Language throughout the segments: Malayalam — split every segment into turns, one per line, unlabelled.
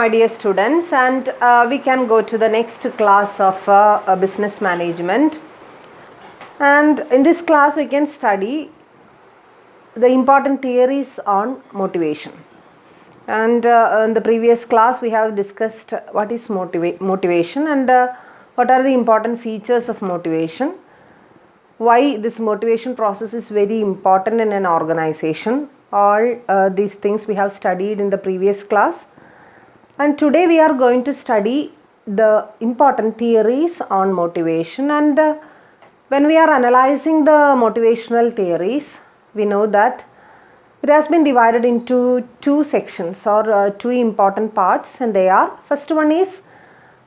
My dear students, and we can go to the next class of business management. And in this class we can study the important theories on motivation. And in the previous class we have discussed what is motivation and what are the important features of motivation, why this motivation process is very important in an organization. All these things we have studied in the previous class. And today we are going to study the important theories on motivation. And when we are analyzing the motivational theories, we know that it has been divided into two sections or two important parts, and they are, first one is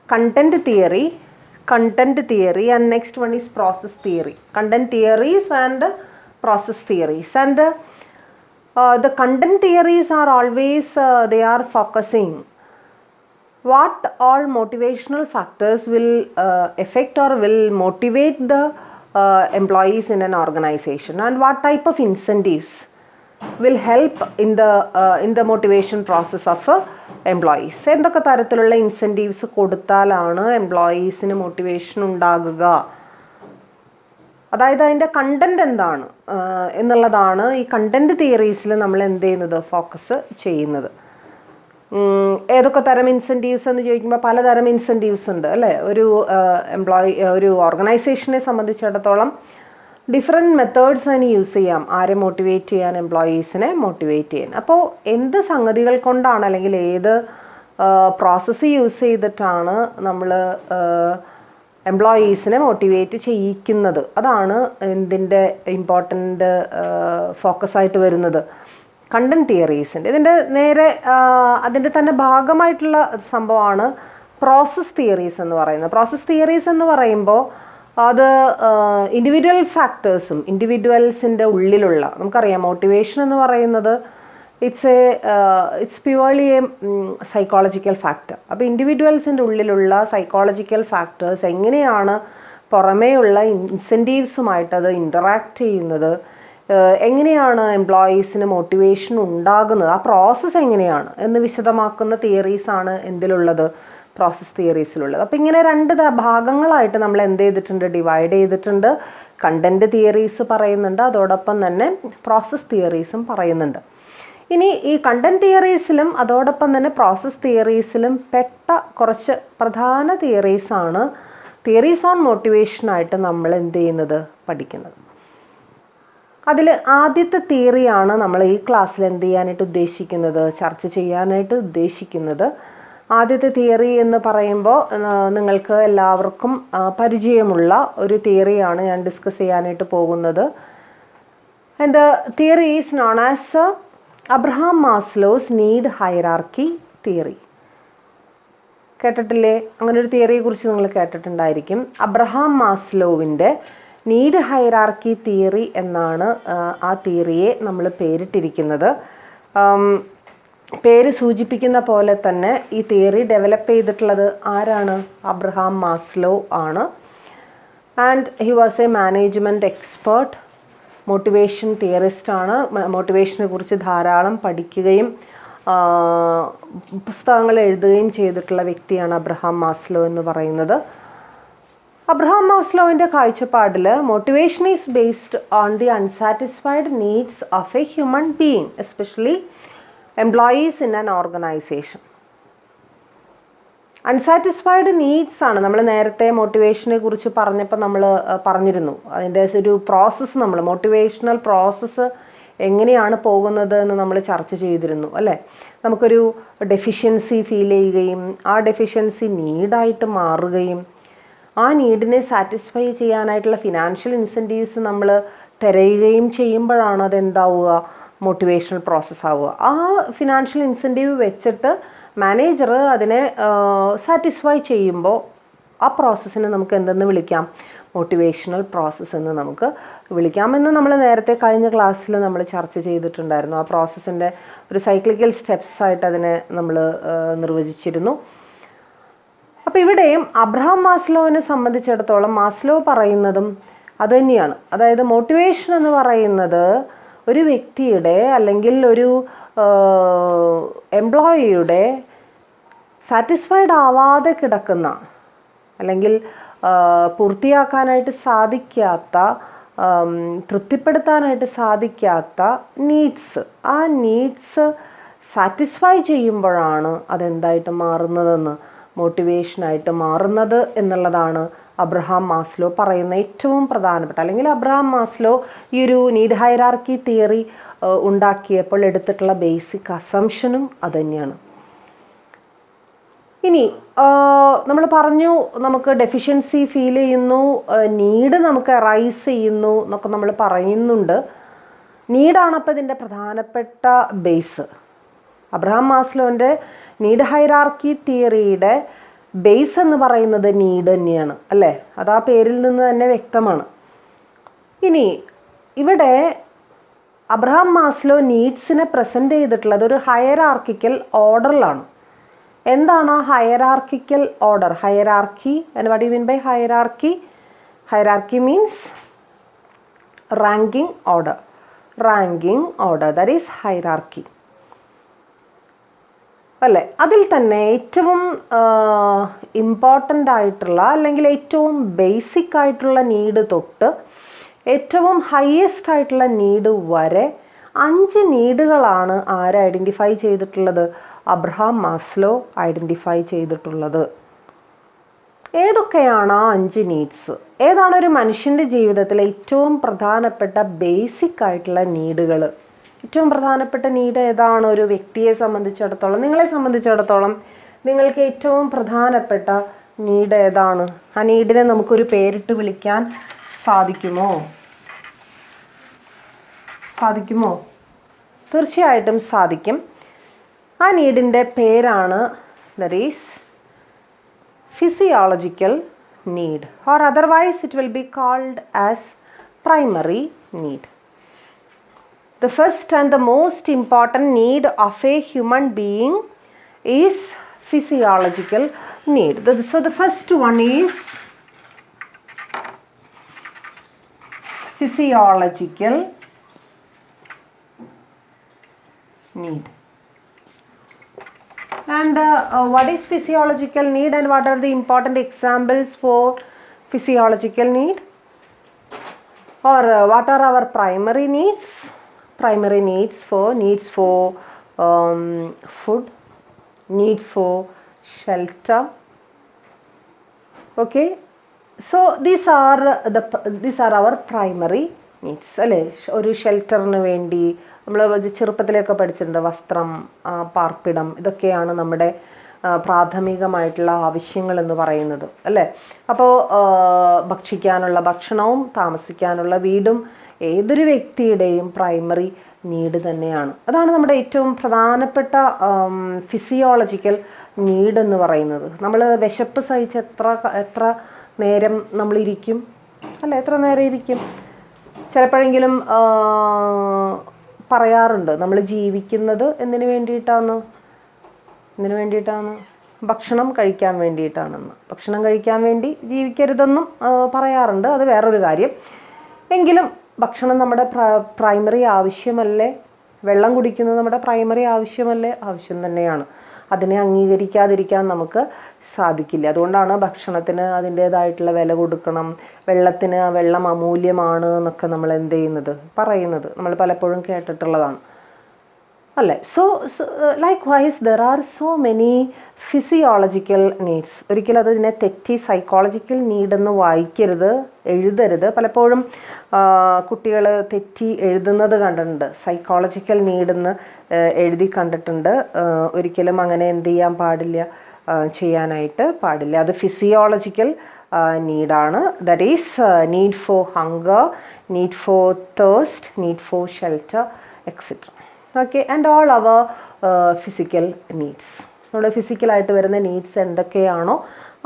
content theory, and next one is process theory. Content theories and process theories. And the content theories are always they are focusing what all motivational factors will affect or will motivate the employees in an organization, and what type of incentives will help in the motivation process of employees. എന്തൊക്കെ തരത്തിലുള്ള ഇൻസെൻറ്റീവ്സ് കൊടുത്താലാണ് എംപ്ലോയീസിന് മോട്ടിവേഷൻ ഉണ്ടാകുക, അതായത് അതിൻ്റെ കണ്ടന്റ് എന്താണ് എന്നുള്ളതാണ് ഈ കണ്ടന്റ് തിയറീസിൽ നമ്മൾ എന്ത് ചെയ്യുന്നത്, ഫോക്കസ് ചെയ്യുന്നത്. ഏതൊക്കെ തരം ഇൻസെൻറ്റീവ്സ് എന്ന് ചോദിക്കുമ്പോൾ പലതരം ഇൻസെൻറ്റീവ്സ് ഉണ്ട് അല്ലേ. ഒരു ഓർഗനൈസേഷനെ സംബന്ധിച്ചിടത്തോളം ഡിഫറെൻറ്റ് മെത്തേഡ്സ് അതിന് യൂസ് ചെയ്യാം ആരെ മോട്ടിവേറ്റ് ചെയ്യാൻ, എംപ്ലോയീസിനെ മോട്ടിവേറ്റ് ചെയ്യാൻ. അപ്പോൾ എന്ത് സംഗതികൾ കൊണ്ടാണ് അല്ലെങ്കിൽ ഏത് പ്രോസസ്സ് യൂസ് ചെയ്തിട്ടാണ് നമ്മൾ എംപ്ലോയീസിനെ മോട്ടിവേറ്റ് ചെയ്യിക്കുന്നത്, അതാണ് ഇതിൻ്റെ ഇമ്പോർട്ടൻ്റ് ഫോക്കസായിട്ട് വരുന്നത് കണ്ടന്റ് തിയറീസിൻ്റെ. ഇതിൻ്റെ നേരെ അതിൻ്റെ തന്നെ ഭാഗമായിട്ടുള്ള സംഭവമാണ് പ്രോസസ് തിയറീസ് എന്ന് പറയുന്നത്. പ്രോസസ് തിയറീസ് എന്ന് പറയുമ്പോൾ അത് ഇൻഡിവിജ്വൽ ഫാക്ടേഴ്സും ഇൻഡിവിജ്വൽസിൻ്റെ ഉള്ളിലുള്ള, നമുക്കറിയാം മോട്ടിവേഷൻ എന്ന് പറയുന്നത് it's purely A psychological factor. അപ്പോൾ ഇൻഡിവിജ്വൽസിൻ്റെ ഉള്ളിലുള്ള സൈക്കോളജിക്കൽ ഫാക്ടേഴ്സ് എങ്ങനെയാണ് പുറമേയുള്ള ഇൻസെൻറ്റീവ്സുമായിട്ട് അത് ഇൻറ്ററാക്ട് ചെയ്യുന്നത്, എങ്ങനെയാണ് എംപ്ലോയീസിന് മോട്ടിവേഷൻ ഉണ്ടാകുന്നത്, ആ പ്രോസസ്സ് എങ്ങനെയാണ് എന്ന് വിശദമാക്കുന്ന തിയറീസാണ് എന്തിലുള്ളത്, പ്രോസസ് തിയറീസിലുള്ളത്. അപ്പോൾ ഇങ്ങനെ രണ്ട് ഭാഗങ്ങളായിട്ട് നമ്മൾ എന്ത് ചെയ്തിട്ടുണ്ട്, ഡിവൈഡ് ചെയ്തിട്ടുണ്ട്. കണ്ടന്റ് തിയറീസ് പറയുന്നുണ്ട്, അതോടൊപ്പം തന്നെ പ്രോസസ് തിയറീസും പറയുന്നുണ്ട്. ഇനി ഈ കണ്ടന്റ് തിയറീസിലും അതോടൊപ്പം തന്നെ പ്രോസസ് തിയറീസിലും പെട്ട കുറച്ച് പ്രധാന തിയറീസാണ് തിയറീസ് ഓൺ മോട്ടിവേഷനായിട്ട് നമ്മൾ എന്ത് ചെയ്യുന്നത്, പഠിക്കുന്നത്. അതിൽ ആദ്യത്തെ തിയറിയാണ് നമ്മൾ ഈ ക്ലാസ്സിൽ എന്ത് ചെയ്യാനായിട്ട് ഉദ്ദേശിക്കുന്നത്, ചർച്ച ചെയ്യാനായിട്ട് ഉദ്ദേശിക്കുന്നത്. ആദ്യത്തെ തിയറി എന്ന് പറയുമ്പോൾ നിങ്ങൾക്ക് എല്ലാവർക്കും പരിചയമുള്ള ഒരു തിയറിയാണ് ഞാൻ ഡിസ്കസ് ചെയ്യാനായിട്ട് പോകുന്നത്. And the theory is known as Abraham Maslow's need hierarchy theory. കേട്ടിട്ടില്ലേ? അങ്ങനെ ഒരു തിയറിയെ കുറിച്ച് നിങ്ങൾ കേട്ടിട്ടുണ്ടായിരിക്കും. അബ്രഹാം മാസ്ലോവിൻ്റെ നീഡ് ഹൈറാർക്കി തിയറി എന്നാണ് ആ തിയറിയെ നമ്മൾ പേരിട്ടിരിക്കുന്നത്. പേര് സൂചിപ്പിക്കുന്ന പോലെ തന്നെ ഈ തിയറി ഡെവലപ്പ് ചെയ്തിട്ടുള്ളത് ആരാണ്? അബ്രഹാം മാസ്ലോ ആണ്. And he was A management expert, motivation theorist ആണ്. മോട്ടിവേഷനെ കുറിച്ച് ധാരാളം പഠിക്കുകയും പുസ്തകങ്ങൾ എഴുതുകയും ചെയ്തിട്ടുള്ള വ്യക്തിയാണ് അബ്രഹാം മാസ്ലോ എന്ന് പറയുന്നത്. അബ്രഹാം മാസ്ലോവിൻ്റെ കാഴ്ചപ്പാടിൽ motivation is based on the unsatisfied needs of A human being, especially employees in an organisation. Unsatisfied needs ആണ്. നമ്മൾ നേരത്തെ മോട്ടിവേഷനെ കുറിച്ച് പറഞ്ഞപ്പോൾ നമ്മൾ പറഞ്ഞിരുന്നു അതിൻ്റെ ഒരു പ്രോസസ്സ്, നമ്മൾ മോട്ടിവേഷണൽ പ്രോസസ്സ് എങ്ങനെയാണ് പോകുന്നത് എന്ന് നമ്മൾ ചർച്ച ചെയ്തിരുന്നു അല്ലേ. നമുക്കൊരു ഡെഫിഷ്യൻസി ഫീൽ ചെയ്യുകയും ആ ഡെഫിഷ്യൻസി നീഡായിട്ട് മാറുകയും ആ നീഡിനെ സാറ്റിസ്ഫൈ ചെയ്യാനായിട്ടുള്ള ഫിനാൻഷ്യൽ ഇൻസെൻറ്റീവ്സ് നമ്മൾ തിരയുകയും ചെയ്യുമ്പോഴാണ് അതെന്താവുക, മോട്ടിവേഷണൽ പ്രോസസ്സ് ആവുക. ആ ഫിനാൻഷ്യൽ ഇൻസെൻറ്റീവ് വെച്ചിട്ട് മാനേജർ അതിനെ സാറ്റിസ്ഫൈ ചെയ്യുമ്പോൾ ആ പ്രോസസ്സിനെ നമുക്ക് എന്തെന്ന് വിളിക്കാം, മോട്ടിവേഷണൽ പ്രോസസ്സ് എന്ന് നമുക്ക് വിളിക്കാമെന്ന് നമ്മൾ നേരത്തെ കഴിഞ്ഞ ക്ലാസ്സിൽ നമ്മൾ ചർച്ച ചെയ്തിട്ടുണ്ടായിരുന്നു. ആ പ്രോസസ്സിൻ്റെ ഒരു സൈക്ലിക്കൽ സ്റ്റെപ്സ് ആയിട്ട് അതിനെ നമ്മൾ നിർവചിച്ചിരുന്നു. അപ്പോൾ ഇവിടെയും അബ്രഹാം മാസ്ലോവിനെ സംബന്ധിച്ചിടത്തോളം മാസ്ലോ പറയുന്നതും അതുതന്നെയാണ്. അതായത് മോട്ടിവേഷൻ എന്ന് പറയുന്നത് ഒരു വ്യക്തിയുടെ അല്ലെങ്കിൽ ഒരു എംപ്ലോയിയുടെ സാറ്റിസ്ഫൈഡ് ആവാതെ കിടക്കുന്ന അല്ലെങ്കിൽ പൂർത്തിയാക്കാനായിട്ട് സാധിക്കാത്ത, തൃപ്തിപ്പെടുത്താനായിട്ട് സാധിക്കാത്ത നീഡ്സ്, ആ നീഡ്സ് സാറ്റിസ്ഫൈ ചെയ്യുമ്പോഴാണ് അതെന്തായിട്ട് മാറുന്നതെന്ന്, മോട്ടിവേഷനായിട്ട് മാറുന്നത് എന്നുള്ളതാണ് അബ്രഹാം മാസ്ലോ പറയുന്ന ഏറ്റവും പ്രധാനപ്പെട്ട, അല്ലെങ്കിൽ അബ്രഹാം മാസ്ലോ ഈ ഒരു നീഡ് ഹൈറാർക്കി തിയറി ഉണ്ടാക്കിയപ്പോൾ എടുത്തിട്ടുള്ള ബേസിക് അസംഷനും അതുതന്നെയാണ്. ഇനി നമ്മൾ പറഞ്ഞു നമുക്ക് ഡെഫിഷ്യൻസി ഫീൽ ചെയ്യുന്നു, നീഡ് നമുക്ക് അറൈസ് ചെയ്യുന്നു എന്നൊക്കെ നമ്മൾ പറയുന്നുണ്ട്. നീഡാണ് അപ്പോൾ ഇതിൻ്റെ പ്രധാനപ്പെട്ട ബേസ്. അബ്രഹാം മാസ്ലോൻ്റെ നീഡ് ഹൈറാർക്കി തിയറിയുടെ ബേസ് എന്ന് പറയുന്നത് നീഡ് തന്നെയാണ്, അല്ലേ? അത് ആ പേരിൽ നിന്ന് തന്നെ വ്യക്തമാണ്. ഇനി ഇവിടെ അബ്രഹാം മാസ്ലോ നീഡ്സിനെ പ്രസൻറ്റ് ചെയ്തിട്ടുള്ളത് ഒരു ഹയറാർക്കിക്കൽ ഓർഡറിലാണ്. എന്താണ് ആ hierarchical order? Hierarchy, and what you mean by hierarchy? Hierarchy means ranking order. Ranking order, that is hierarchy, അല്ലേ? അതിൽ തന്നെ ഏറ്റവും ഇമ്പോർട്ടൻ്റ് ആയിട്ടുള്ള, അല്ലെങ്കിൽ ഏറ്റവും ബേസിക് ആയിട്ടുള്ള നീഡ് തൊട്ട് ഏറ്റവും ഹയസ്റ്റ് ആയിട്ടുള്ള നീഡ് വരെ 5 നീഡുകളാണ് ആര് ഐഡൻറ്റിഫൈ ചെയ്തിട്ടുള്ളത്? അബ്രഹാം മാസ്ലോ ഐഡൻറ്റിഫൈ ചെയ്തിട്ടുള്ളത്. ഏതൊക്കെയാണ് ആ 5 നീഡ്സ്? ഏതാണ് ഒരു മനുഷ്യൻ്റെ ജീവിതത്തിലെ ഏറ്റവും പ്രധാനപ്പെട്ട ബേസിക് ആയിട്ടുള്ള നീഡുകൾ? ഏറ്റവും പ്രധാനപ്പെട്ട നീഡ് ഏതാണ്? ഒരു വ്യക്തിയെ സംബന്ധിച്ചിടത്തോളം, നിങ്ങളെ സംബന്ധിച്ചിടത്തോളം നിങ്ങൾക്ക് ഏറ്റവും പ്രധാനപ്പെട്ട നീഡ് ഏതാണ്? ആ നീഡിനെ നമുക്കൊരു പേരിട്ട് വിളിക്കാൻ സാധിക്കുമോ? തീർച്ചയായിട്ടും സാധിക്കും. ആ നീഡിൻ്റെ പേരാണ്, that is physiological need, or otherwise it will be called as primary need. The first and the most important need of a human being is physiological need. So the first one is physiological need. And what is physiological need, and what are the important examples for physiological need, or what are our primary needs? Primary needs for food, need for shelter. Okay, so these are our primary needs, അല്ലേ? ഒരു ഷെൽട്ടറിന് വേണ്ടി നമ്മൾ ചെറുപ്പത്തിലൊക്കെ പഠിച്ചിട്ടുണ്ട്, വസ്ത്രം, പാർപ്പിടം, ഇതൊക്കെയാണ് നമ്മുടെ പ്രാഥമികമായിട്ടുള്ള ആവശ്യങ്ങൾ എന്ന് പറയുന്നത്, അല്ലേ? അപ്പോൾ ഭക്ഷിക്കാനുള്ള ഭക്ഷണവും താമസിക്കാനുള്ള വീടും ഏതൊരു വ്യക്തിയുടെയും പ്രൈമറി നീഡ് തന്നെയാണ്. അതാണ് നമ്മുടെ ഏറ്റവും പ്രധാനപ്പെട്ട ഫിസിയോളജിക്കൽ നീഡ് എന്ന് പറയുന്നത്. നമ്മൾ വിശപ്പ് സഹിച്ച് എത്ര നേരം നമ്മളിരിക്കും, അല്ല? എത്ര നേരം ഇരിക്കും? ചിലപ്പോഴെങ്കിലും പറയാറുണ്ട്, നമ്മൾ ജീവിക്കുന്നത് എന്തിനു വേണ്ടിയിട്ടാണ്? ഭക്ഷണം കഴിക്കാൻ വേണ്ടിയിട്ടാണെന്ന്. ഭക്ഷണം കഴിക്കാൻ വേണ്ടി ജീവിക്കരുതെന്നും പറയാറുണ്ട്, അത് വേറൊരു കാര്യം. എങ്കിലും ഭക്ഷണം നമ്മുടെ പ്രൈമറി ആവശ്യമല്ലേ? വെള്ളം കുടിക്കുന്നത് നമ്മുടെ പ്രൈമറി ആവശ്യമല്ലേ? ആവശ്യം തന്നെയാണ്. അതിനെ അംഗീകരിക്കാതിരിക്കാൻ നമുക്ക് സാധിക്കില്ല. അതുകൊണ്ടാണ് ഭക്ഷണത്തിന് അതിൻ്റേതായിട്ടുള്ള വില കൊടുക്കണം, വെള്ളം അമൂല്യമാണ് എന്നൊക്കെ നമ്മൾ പറയുന്നത് നമ്മൾ പലപ്പോഴും കേട്ടിട്ടുള്ളതാണ്, അല്ലേ? So likewise there are so many physiological needs. ഒരിക്കലും അതിനെ തെറ്റി സൈക്കോളജിക്കൽ നീഡെന്ന് എഴുതരുത്. പലപ്പോഴും കുട്ടികൾ തെറ്റി എഴുതുന്നത് കണ്ടിട്ടുണ്ട്, സൈക്കോളജിക്കൽ നീഡെന്ന് എഴുതി കണ്ടിട്ടുണ്ട്. ഒരിക്കലും അങ്ങനെ ചെയ്യാനായിട്ട് പാടില്ല. അത് ഫിസിയോളജിക്കൽ നീഡാണ്. That is need for hunger, need for thirst, need for shelter, etcetera. Okay, and all our physical needs. നമ്മുടെ ഫിസിക്കലായിട്ട് വരുന്ന നീഡ്സ് എന്തൊക്കെയാണോ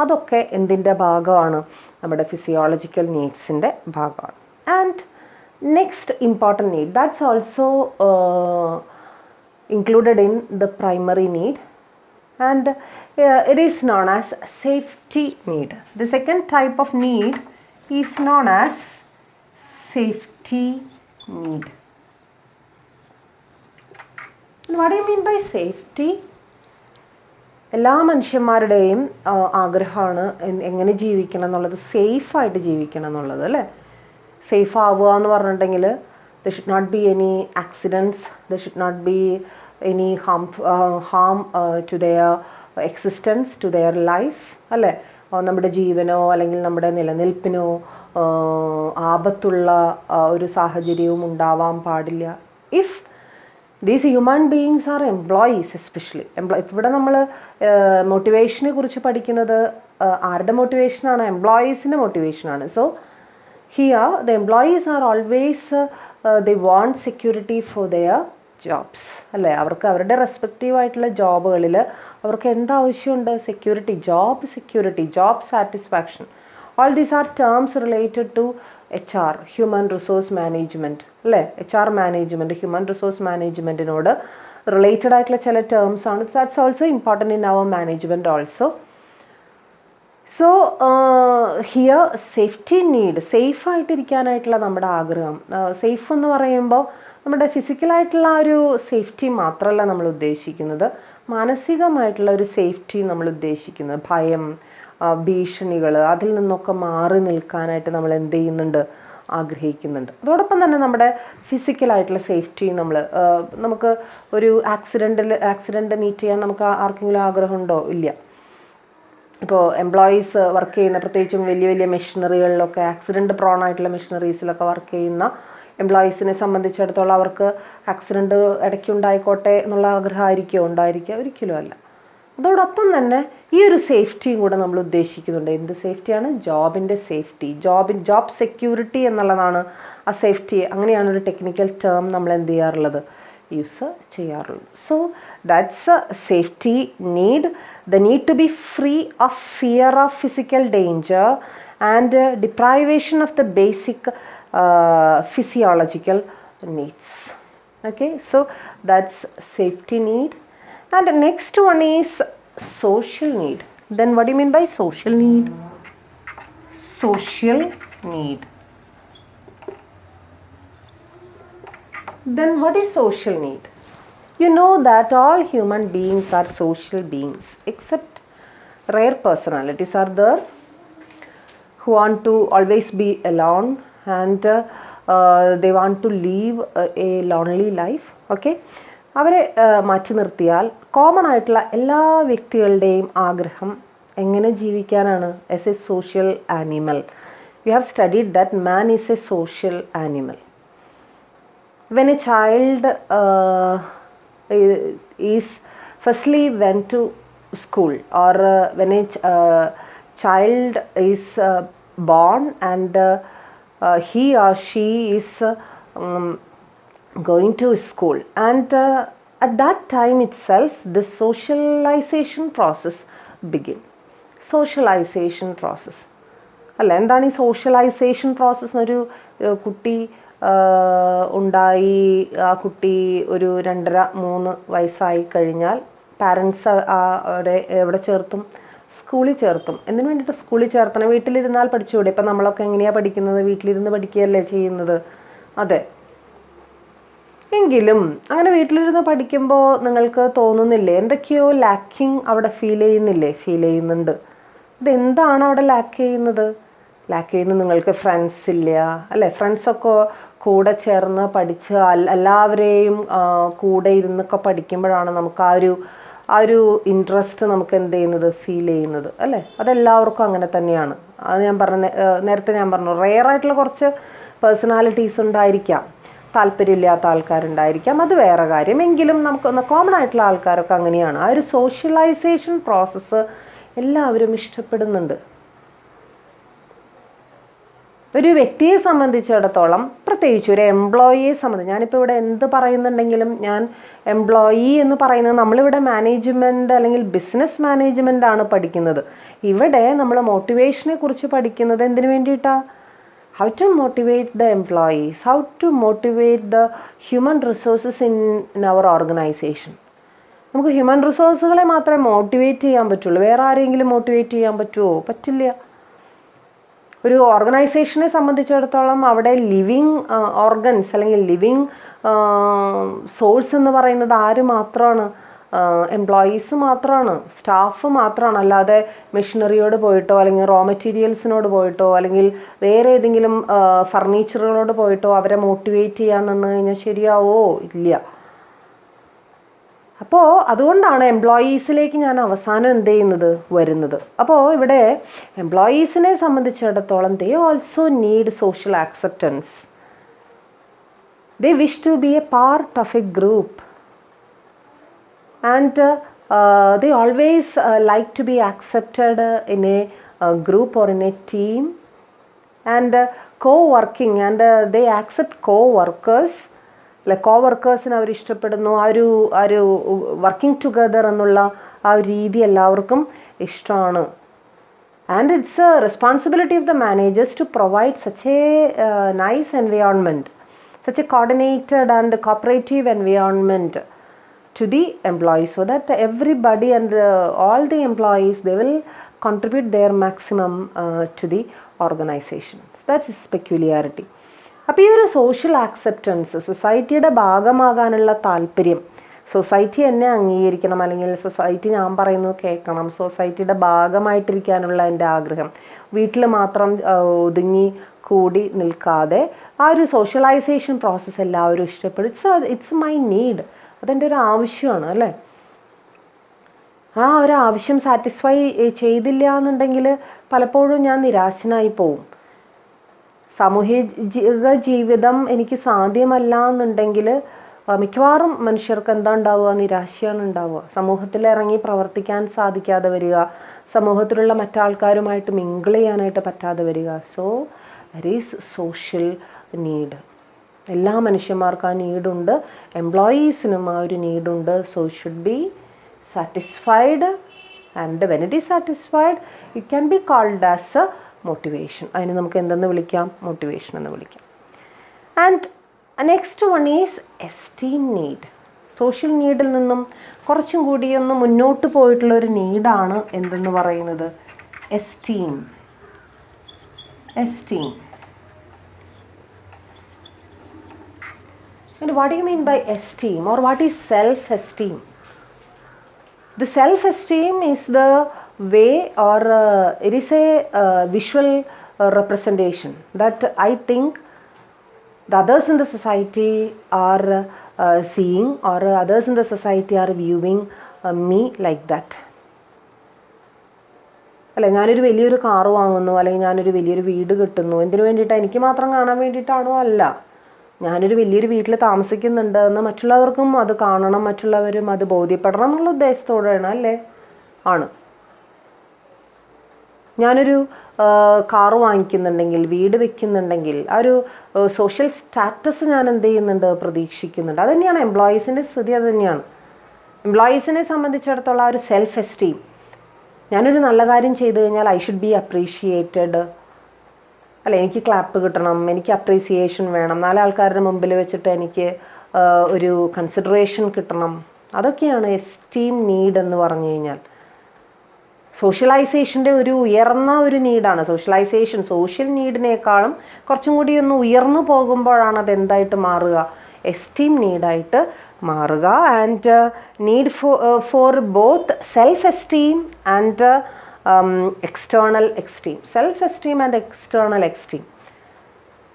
അതൊക്കെ എന്തിൻ്റെ ഭാഗമാണ്? നമ്മുടെ ഫിസിയോളജിക്കൽ നീഡ്സിൻ്റെ ഭാഗമാണ്. And next important need, that's also included in the primary need, and it is known as safety need. The second type of need is known as safety need. And what do you mean by safety? എല്ലാ മനുഷ്യന്മാരുടെയും ആഗ്രഹമാണ് എങ്ങനെ ജീവിക്കണം എന്നുള്ളത്, സേഫായിട്ട് ജീവിക്കണം എന്നുള്ളത്, അല്ലേ? സേഫ് ആവുക എന്ന് പറഞ്ഞിട്ടുണ്ടെങ്കിൽ there should not be any accidents, there should not be any harm to their existence, to their lives, അല്ലേ? നമ്മുടെ ജീവനോ അല്ലെങ്കിൽ നമ്മുടെ നിലനിൽപ്പിനോ ആപത്തുള്ള ഒരു സാഹചര്യവും ഉണ്ടാവാൻ പാടില്ല. If these human beings are employees, especially ഇവിടെ നമ്മൾ മോട്ടിവേഷനെ കുറിച്ച് പഠിക്കുന്നത് ആരുടെ മോട്ടിവേഷനാണ്? എംപ്ലോയീസിൻ്റെ മോട്ടിവേഷനാണ്. So here the employees are always they want security for their jobs, അല്ലേ? അവർക്ക് അവരുടെ റെസ്പെക്റ്റീവ് ആയിട്ടുള്ള ജോബുകളിൽ അവർക്ക് എന്താവശ്യമുണ്ട്? Security, job satisfaction. All these are terms related to HR, human resource management, അല്ലേ? HR മാനേജ്മെൻറ്റ്, ഹ്യൂമൻ റിസോഴ്സ് മാനേജ്മെൻറ്റിനോട് റിലേറ്റഡ് ആയിട്ടുള്ള ചില ടേംസ് ആണ്. That's also important in our management also. So here safety need, സേഫായിട്ടിരിക്കാനായിട്ടുള്ള നമ്മുടെ ആഗ്രഹം. സേഫ് എന്ന് പറയുമ്പോൾ നമ്മുടെ ഫിസിക്കലായിട്ടുള്ള ഒരു സേഫ്റ്റി മാത്രമല്ല നമ്മൾ ഉദ്ദേശിക്കുന്നത്, മാനസികമായിട്ടുള്ള ഒരു സേഫ്റ്റി നമ്മൾ ഉദ്ദേശിക്കുന്നത്. ഭയം, ഭീഷണികൾ, അതിൽ നിന്നൊക്കെ മാറി നിൽക്കാനായിട്ട് നമ്മൾ എന്ത് ചെയ്യുന്നുണ്ട്? ആഗ്രഹിക്കുന്നുണ്ട്. അതോടൊപ്പം തന്നെ നമ്മുടെ ഫിസിക്കലായിട്ടുള്ള സേഫ്റ്റി നമുക്ക് ഒരു ആക്സിഡൻറ്റ് മീറ്റ് ചെയ്യാൻ നമുക്ക് ആർക്കെങ്കിലും ആഗ്രഹമുണ്ടോ? ഇല്ല. ഇപ്പോൾ എംപ്ലോയീസ് വർക്ക് ചെയ്യുന്ന, പ്രത്യേകിച്ചും വലിയ വലിയ മെഷീനറികളിലൊക്കെ, ആക്സിഡൻറ്റ് പ്രോൺ ആയിട്ടുള്ള മെഷീനറീസിലൊക്കെ വർക്ക് ചെയ്യുന്ന എംപ്ലോയീസിനെ സംബന്ധിച്ചിടത്തോളം അവർക്ക് ആക്സിഡൻറ്റ് ഇടയ്ക്ക് ഉണ്ടായിക്കോട്ടെ എന്നുള്ള ആഗ്രഹമായിരിക്കുമോ? ഉണ്ടായിരിക്കുക? ഒരിക്കലും അല്ല. അതോടൊപ്പം തന്നെ ഈ ഒരു സേഫ്റ്റിയും കൂടെ നമ്മൾ ഉദ്ദേശിക്കുന്നുണ്ട്. എന്ത് സേഫ്റ്റിയാണ്? ജോബിൻ്റെ സേഫ്റ്റി, ജോബ് സെക്യൂരിറ്റി എന്നുള്ളതാണ് ആ സേഫ്റ്റി. അങ്ങനെയാണ് ഒരു ടെക്നിക്കൽ ടേം നമ്മൾ എന്ത് ചെയ്യാറുള്ളത്? യൂസ് ചെയ്യാറുള്ളത്. So that's A safety need, the need to be free of fear of physical danger and deprivation of the basic physiological needs. Okay, so that's safety need. And the next one is social need. Then what do you mean by social need? Social need. Then what is social need? You know that all human beings are social beings, except rare personalities are there who want to always be alone and they want to live a lonely life. Okay, അവരെ മാറ്റി നിർത്തിയാൽ കോമൺ ആയിട്ടുള്ള എല്ലാ വ്യക്തികളുടെയും ആഗ്രഹം എങ്ങനെ ജീവിക്കാനാണ്? as a social animal. We have studied that man is a social animal. When a child is firstly went to school, or when a child is born and he or she is going to school, and at that time itself the socialization process begin. Socialization process അല്ല, എന്താണ് ഈ സോഷ്യലൈസേഷൻ പ്രോസസ്സ്? ഒരു കുട്ടി ഉണ്ടായി, ആ കുട്ടി ഒരു 2.5-3 വയസ്സായി കഴിഞ്ഞാൽ പാരൻസ് അവരെ എവിടെ ചേർത്തും? സ്കൂളിൽ ചേർത്തും. എന്തിനു വേണ്ടിയിട്ട് സ്കൂളിൽ ചേർത്തണം? വീട്ടിലിരുന്നാൽ പഠിച്ചുകൂടെ? ഇപ്പം നമ്മളൊക്കെ എങ്ങനെയാണ് പഠിക്കുന്നത്? വീട്ടിലിരുന്ന് പഠിക്കുകയല്ലേ ചെയ്യുന്നത്? അതെ. എങ്കിലും അങ്ങനെ വീട്ടിലിരുന്ന് പഠിക്കുമ്പോൾ നിങ്ങൾക്ക് തോന്നുന്നില്ലേ എന്തൊക്കെയോ ലാക്കിങ് അവിടെ ഫീൽ ചെയ്യുന്നുണ്ട്. ഇതെന്താണ് അവിടെ ലാക്ക് ചെയ്യുന്നത്? നിങ്ങൾക്ക് ഫ്രണ്ട്സ് ഇല്ല, അല്ലേ? ഫ്രണ്ട്സൊക്കെ കൂടെ ചേർന്ന് പഠിച്ച് എല്ലാവരെയും കൂടെ ഇരുന്നൊക്കെ പഠിക്കുമ്പോഴാണ് നമുക്ക് ആ ഒരു ഇൻട്രസ്റ്റ് നമുക്ക് എന്ത് ചെയ്യുന്നത്? ഫീൽ ചെയ്യുന്നത്, അല്ലേ? അതെല്ലാവർക്കും അങ്ങനെ തന്നെയാണ്. അത് നേരത്തെ ഞാൻ പറഞ്ഞു, റെയർ ആയിട്ടുള്ള കുറച്ച് പേഴ്സണാലിറ്റീസ് ഉണ്ടായിരിക്കാം, താല്പര്യമില്ലാത്ത ആൾക്കാരുണ്ടായിരിക്കാം, അത് വേറെ കാര്യം. എങ്കിലും നമുക്ക് കോമൺ ആയിട്ടുള്ള ആൾക്കാരൊക്കെ അങ്ങനെയാണ്. ആ ഒരു സോഷ്യലൈസേഷൻ പ്രോസസ്സ് എല്ലാവരും ഇഷ്ടപ്പെടുന്നുണ്ട്. ഒരു വ്യക്തിയെ സംബന്ധിച്ചിടത്തോളം, പ്രത്യേകിച്ച് ഒരു എംപ്ലോയിയെ സംബന്ധിച്ച്, ഞാനിപ്പോൾ ഇവിടെ എന്ത് പറയുന്നുണ്ടെങ്കിലും ഞാൻ എംപ്ലോയി എന്ന് പറയുന്നത്, നമ്മളിവിടെ മാനേജ്മെൻറ്റ് അല്ലെങ്കിൽ ബിസിനസ് മാനേജ്മെൻ്റ് ആണ് പഠിക്കുന്നത്. ഇവിടെ നമ്മൾ മോട്ടിവേഷനെ കുറിച്ച് പഠിക്കുന്നത് എന്തിനു വേണ്ടിയിട്ടാണ്? how to motivate the employees, how to motivate the human resources in our organization. നമുക്ക് ഹ്യൂമൻ റിസോഴ്സുകളെ മാത്രമേ മോട്ടിവേറ്റ് ചെയ്യാൻ പറ്റുള്ളൂ. വേറെ ആരെങ്കിലും മോട്ടിവേറ്റ് ചെയ്യാൻ പറ്റുമോ? പറ്റില്ല. ഒരു ഓർഗനൈസേഷനെ സംബന്ധിച്ചിടത്തോളം അവിടെ ലിവിങ് ഓർഗൻസ് അല്ലെങ്കിൽ ലിവിങ് സോഴ്സ് എന്ന് പറയുന്നത് ആര് മാത്രമാണ്? എംപ്ലോയീസ് മാത്രമാണ്, സ്റ്റാഫ് മാത്രമാണ്. അല്ലാതെ മെഷീനറിയോട് പോയിട്ടോ അല്ലെങ്കിൽ റോ മെറ്റീരിയൽസിനോട് പോയിട്ടോ അല്ലെങ്കിൽ വേറെ ഏതെങ്കിലും ഫർണിച്ചറുകളോട് പോയിട്ടോ അവരെ മോട്ടിവേറ്റ് ചെയ്യാൻ നിന്ന് കഴിഞ്ഞാൽ ശരിയാവോ? ഇല്ല. അപ്പോൾ അതുകൊണ്ടാണ് എംപ്ലോയീസിലേക്ക് ഞാൻ അവസാനം എന്ത് ചെയ്യുന്നത് വരുന്നത്. അപ്പോൾ ഇവിടെ എംപ്ലോയീസിനെ സംബന്ധിച്ചിടത്തോളം they also need social acceptance. They wish to be a part of a group, and they always like to be accepted in a group or in a team, and co-working, and they accept co-workers. Like co-workersനെ അവർ ഇഷ്ടപ്പെടുന്നു. ആ ഒരു വർക്കിംഗ് ടുഗദർ എന്നുള്ള ആ ഒരു രീതി എല്ലാവർക്കും ഇഷ്ടമാണ്. And it's a responsibility of the managers to provide such a nice environment, such a coordinated and cooperative environment to the employees, so that everybody and all the employees, they will contribute their maximum to the organization. That's its peculiarity. അപ്പോൾ ഈ ഒരു സോഷ്യൽ ആക്സെപ്റ്റൻസ്, സൊസൈറ്റിയുടെ ഭാഗമാകാനുള്ള താല്പര്യം, സൊസൈറ്റി എന്നെ അംഗീകരിക്കണം അല്ലെങ്കിൽ സൊസൈറ്റി ഞാൻ പറയുന്നത് കേൾക്കണം, സൊസൈറ്റിയുടെ ഭാഗമായിട്ടിരിക്കാനുള്ള എൻ്റെ ആഗ്രഹം, വീട്ടിൽ മാത്രം ഒതുങ്ങി കൂടി നിൽക്കാതെ ആ ഒരു സോഷ്യലൈസേഷൻ പ്രോസസ്സ് എല്ലാവരും ഇഷ്ടപ്പെടും. ഇറ്റ്സ് മൈ നീഡ്, അതെൻ്റെ ഒരു ആവശ്യമാണ് അല്ലേ. ആ ഒരു ആവശ്യം സാറ്റിസ്ഫൈ ചെയ്തില്ല എന്നുണ്ടെങ്കിൽ പലപ്പോഴും ഞാൻ നിരാശനായി പോവും. സാമൂഹിക ജീവിതം എനിക്ക് സാധ്യമല്ല എന്നുണ്ടെങ്കിൽ മിക്കവാറും മനുഷ്യർക്ക് എന്താ ഉണ്ടാവുക? നിരാശയാണ് ഉണ്ടാവുക. സമൂഹത്തിൽ ഇറങ്ങി പ്രവർത്തിക്കാൻ സാധിക്കാതെ വരിക, സമൂഹത്തിലുള്ള മറ്റാൾക്കാരുമായിട്ട് മിങ്കിൾ ചെയ്യാനായിട്ട് പറ്റാതെ വരിക. So there is social need. എല്ലാ മനുഷ്യന്മാർക്കും ആ നീഡുണ്ട്, എംപ്ലോയീസിനും ആ ഒരു നീഡുണ്ട്. So should be satisfied, and when it is satisfied it can be called as a motivation. അതിന് നമുക്ക് എന്തെന്ന് വിളിക്കാം? മോട്ടിവേഷൻ എന്ന് വിളിക്കാം. And next one is esteem need. Social നീഡിൽ നിന്നും കുറച്ചും കൂടി ഒന്ന് മുന്നോട്ട് പോയിട്ടുള്ള ഒരു നീഡാണ് എന്തെന്ന് പറയുന്നത്? Esteem. Esteem. And what do you mean by esteem, or what is self-esteem? The self-esteem is the way, or it is a visual representation that I think the others in the society are seeing, or others in the society are viewing me like that. അല്ല, ഞാനൊരു വലിയൊരു കാറ് വാങ്ങുന്നു അല്ലെങ്കിൽ ഞാനൊരു വലിയൊരു വീട് കിട്ടുന്നു, എന്തിനു വേണ്ടിയിട്ടാണ്? എനിക്ക് മാത്രം കാണാൻ വേണ്ടിയിട്ടാണോ? അല്ല, ഞാനൊരു വലിയൊരു വീട്ടിൽ താമസിക്കുന്നുണ്ട് എന്ന് മറ്റുള്ളവർക്കും അത് കാണണം, മറ്റുള്ളവരും അത് ബോധ്യപ്പെടണം എന്നുള്ള ഉദ്ദേശത്തോടെയാണ് അല്ലേ? ആണ്. ഞാനൊരു കാറ് വാങ്ങിക്കുന്നുണ്ടെങ്കിൽ, വീട് വെക്കുന്നുണ്ടെങ്കിൽ, ആ ഒരു സോഷ്യൽ സ്റ്റാറ്റസ് ഞാൻ എന്ത് ചെയ്യുന്നുണ്ട്? പ്രതീക്ഷിക്കുന്നുണ്ട്. അത് തന്നെയാണ് എംപ്ലോയീസിൻ്റെ സ്ഥിതി. അത് തന്നെയാണ് എംപ്ലോയീസിനെ സംബന്ധിച്ചിടത്തോളം ആ ഒരു സെൽഫ് എസ്റ്റീം. ഞാനൊരു നല്ല കാര്യം ചെയ്തു കഴിഞ്ഞാൽ ഐ ഷുഡ് ബി അപ്രീഷിയേറ്റഡ് അല്ല, എനിക്ക് ക്ലാപ്പ് കിട്ടണം, എനിക്ക് അപ്രീസിയേഷൻ വേണം, നാലാൾക്കാരുടെ മുമ്പിൽ വെച്ചിട്ട് എനിക്ക് ഒരു കൺസിഡറേഷൻ കിട്ടണം. അതൊക്കെയാണ് എസ്റ്റീം നീഡ് എന്ന് പറഞ്ഞു കഴിഞ്ഞാൽ. സോഷ്യലൈസേഷൻ്റെ ഒരു ഉയർന്ന ഒരു നീഡാണ് സോഷ്യലൈസേഷൻ. സോഷ്യൽ നീഡിനേക്കാളും കുറച്ചും കൂടി ഒന്ന് ഉയർന്നു പോകുമ്പോഴാണ് അത് എന്തായിട്ട് മാറുക? എസ്റ്റീം നീഡായിട്ട് മാറുക. And need for both self esteem and external esteem. Self-esteem and external esteem.